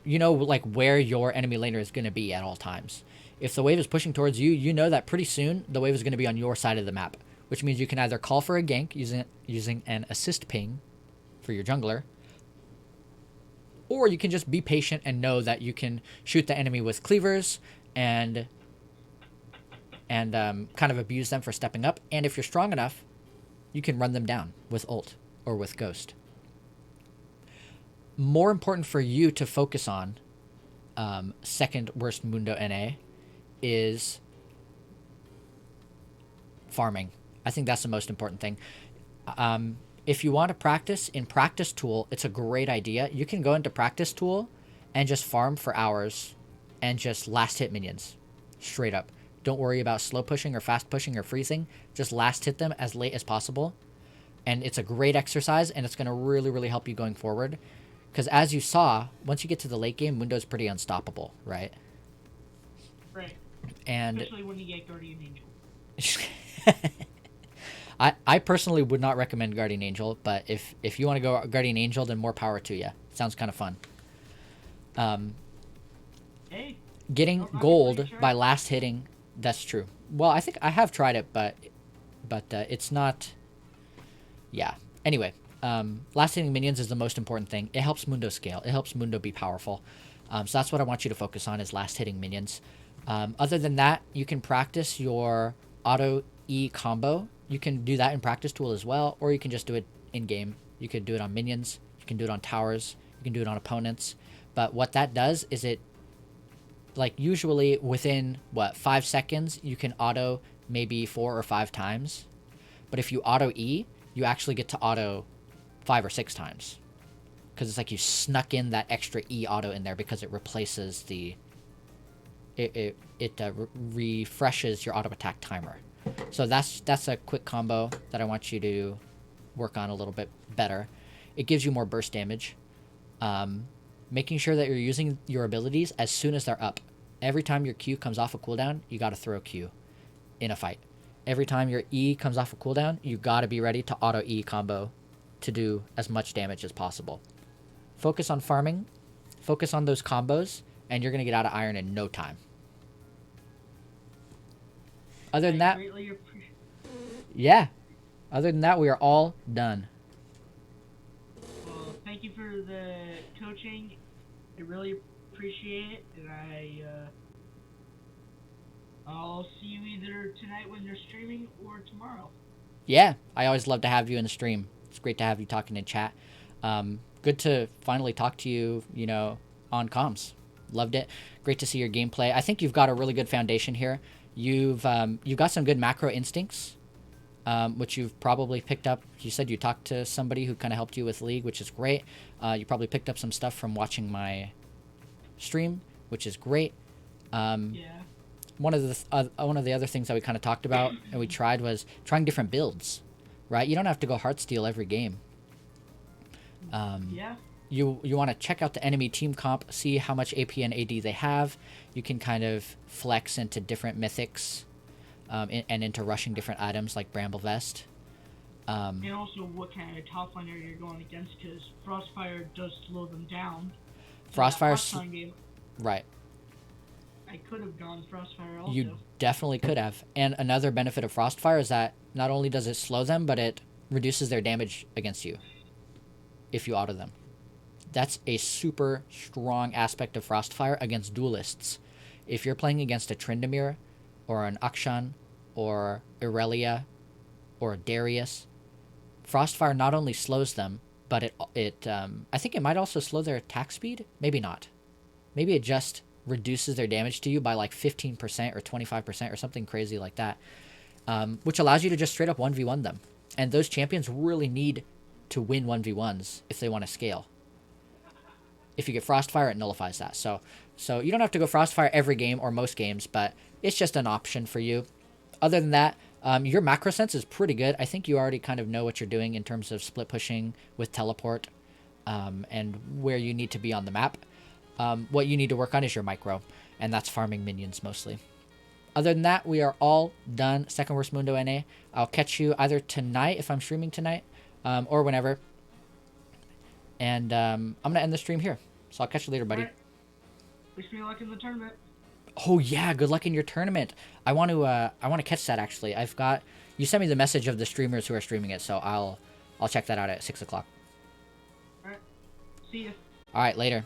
you know, like where your enemy laner is going to be at all times. If the wave is pushing towards you, you know that pretty soon the wave is going to be on your side of the map, which means you can either call for a gank using an assist ping for your jungler, or you can just be patient and know that you can shoot the enemy with cleavers and kind of abuse them for stepping up. And if you're strong enough, you can run them down with ult or with ghost. More important for you to focus on, second worst Mundo NA, is farming. I think that's the most important thing. If you want to practice, in Practice Tool, it's a great idea. You can go into Practice Tool and just farm for hours and just last hit minions. Straight up. Don't worry about slow pushing or fast pushing or freezing. Just last hit them as late as possible. And it's a great exercise, and it's going to really, really help you going forward. Because as you saw, once you get to the late game, Mundo's pretty unstoppable, right? Right. And Especially when you get Guardian Angel. I personally would not recommend Guardian Angel, but if you want to go Guardian Angel, then more power to you. Sounds kind of fun. Hey. Getting gold by last hitting, that's true. Well, I think I have tried it, but it's not... Yeah. Anyway, last hitting minions is the most important thing. It helps Mundo scale. It helps Mundo be powerful. So that's what I want you to focus on, is last hitting minions. Other than that, you can practice your auto E combo. You can do that in Practice Tool as well, or you can just do it in-game. You could do it on minions. You can do it on towers. You can do it on opponents. But what that does is it, like, usually within, 5 seconds, you can auto maybe 4 or 5 times. But if you auto E, you actually get to auto 5 or 6 times. Because it's like you snuck in that extra E auto in there because it replaces the... It refreshes your auto attack timer. So that's a quick combo that I want you to work on a little bit better. It gives you more burst damage. Making sure that you're using your abilities as soon as they're up. Every time your Q comes off a cooldown, you gotta throw a Q in a fight. Every time your E comes off a cooldown, you gotta be ready to auto E combo to do as much damage as possible. Focus on farming, focus on those combos, and you're gonna get out of iron in no time. Other than that, yeah. Other than that, we are all done. Well, thank you for the coaching. I really appreciate it, and I'll see you either tonight when you're streaming or tomorrow. Yeah, I always love to have you in the stream. It's great to have you talking in chat. Good to finally talk to you, on comms. Loved it. Great to see your gameplay. I think you've got a really good foundation here. You've got some good macro instincts, which you've probably picked up. You said you talked to somebody who kind of helped you with League, which is great. You probably picked up some stuff from watching my stream, which is great. Yeah. One of the other things that we kind of talked about and we tried was trying different builds, right? You don't have to go Heartsteel every game. Yeah. You want to check out the enemy team comp, see how much AP and AD they have. You can kind of flex into different mythics, and into rushing different items like Bramble Vest. And also what kind of top liner you're going against, because Frostfire does slow them down. So Frostfire, game, right? I could have gone Frostfire also. You definitely could have. And another benefit of Frostfire is that not only does it slow them, but it reduces their damage against you if you auto them. That's a super strong aspect of Frostfire against duelists. If you're playing against a Tryndamere or an Akshan or Irelia or a Darius, Frostfire not only slows them, but it I think it might also slow their attack speed. Maybe not. Maybe it just reduces their damage to you by like 15% or 25% or something crazy like that, which allows you to just straight up 1v1 them. And those champions really need to win 1v1s if they want to scale. If you get Frostfire, it nullifies that. So you don't have to go Frostfire every game or most games, but it's just an option for you. Other than that, your macro sense is pretty good. I think you already kind of know what you're doing in terms of split pushing with teleport, and where you need to be on the map. What you need to work on is your micro, and that's farming minions mostly. Other than that, we are all done. Second worst Mundo NA. I'll catch you either tonight if I'm streaming tonight, or whenever. And I'm gonna end the stream here. So I'll catch you later, buddy. Right. Wish me luck in the tournament. Oh yeah, good luck in your tournament. I want to catch that actually. You sent me the message of the streamers who are streaming it, so I'll check that out at 6 o'clock. Alright. See ya. All right, later.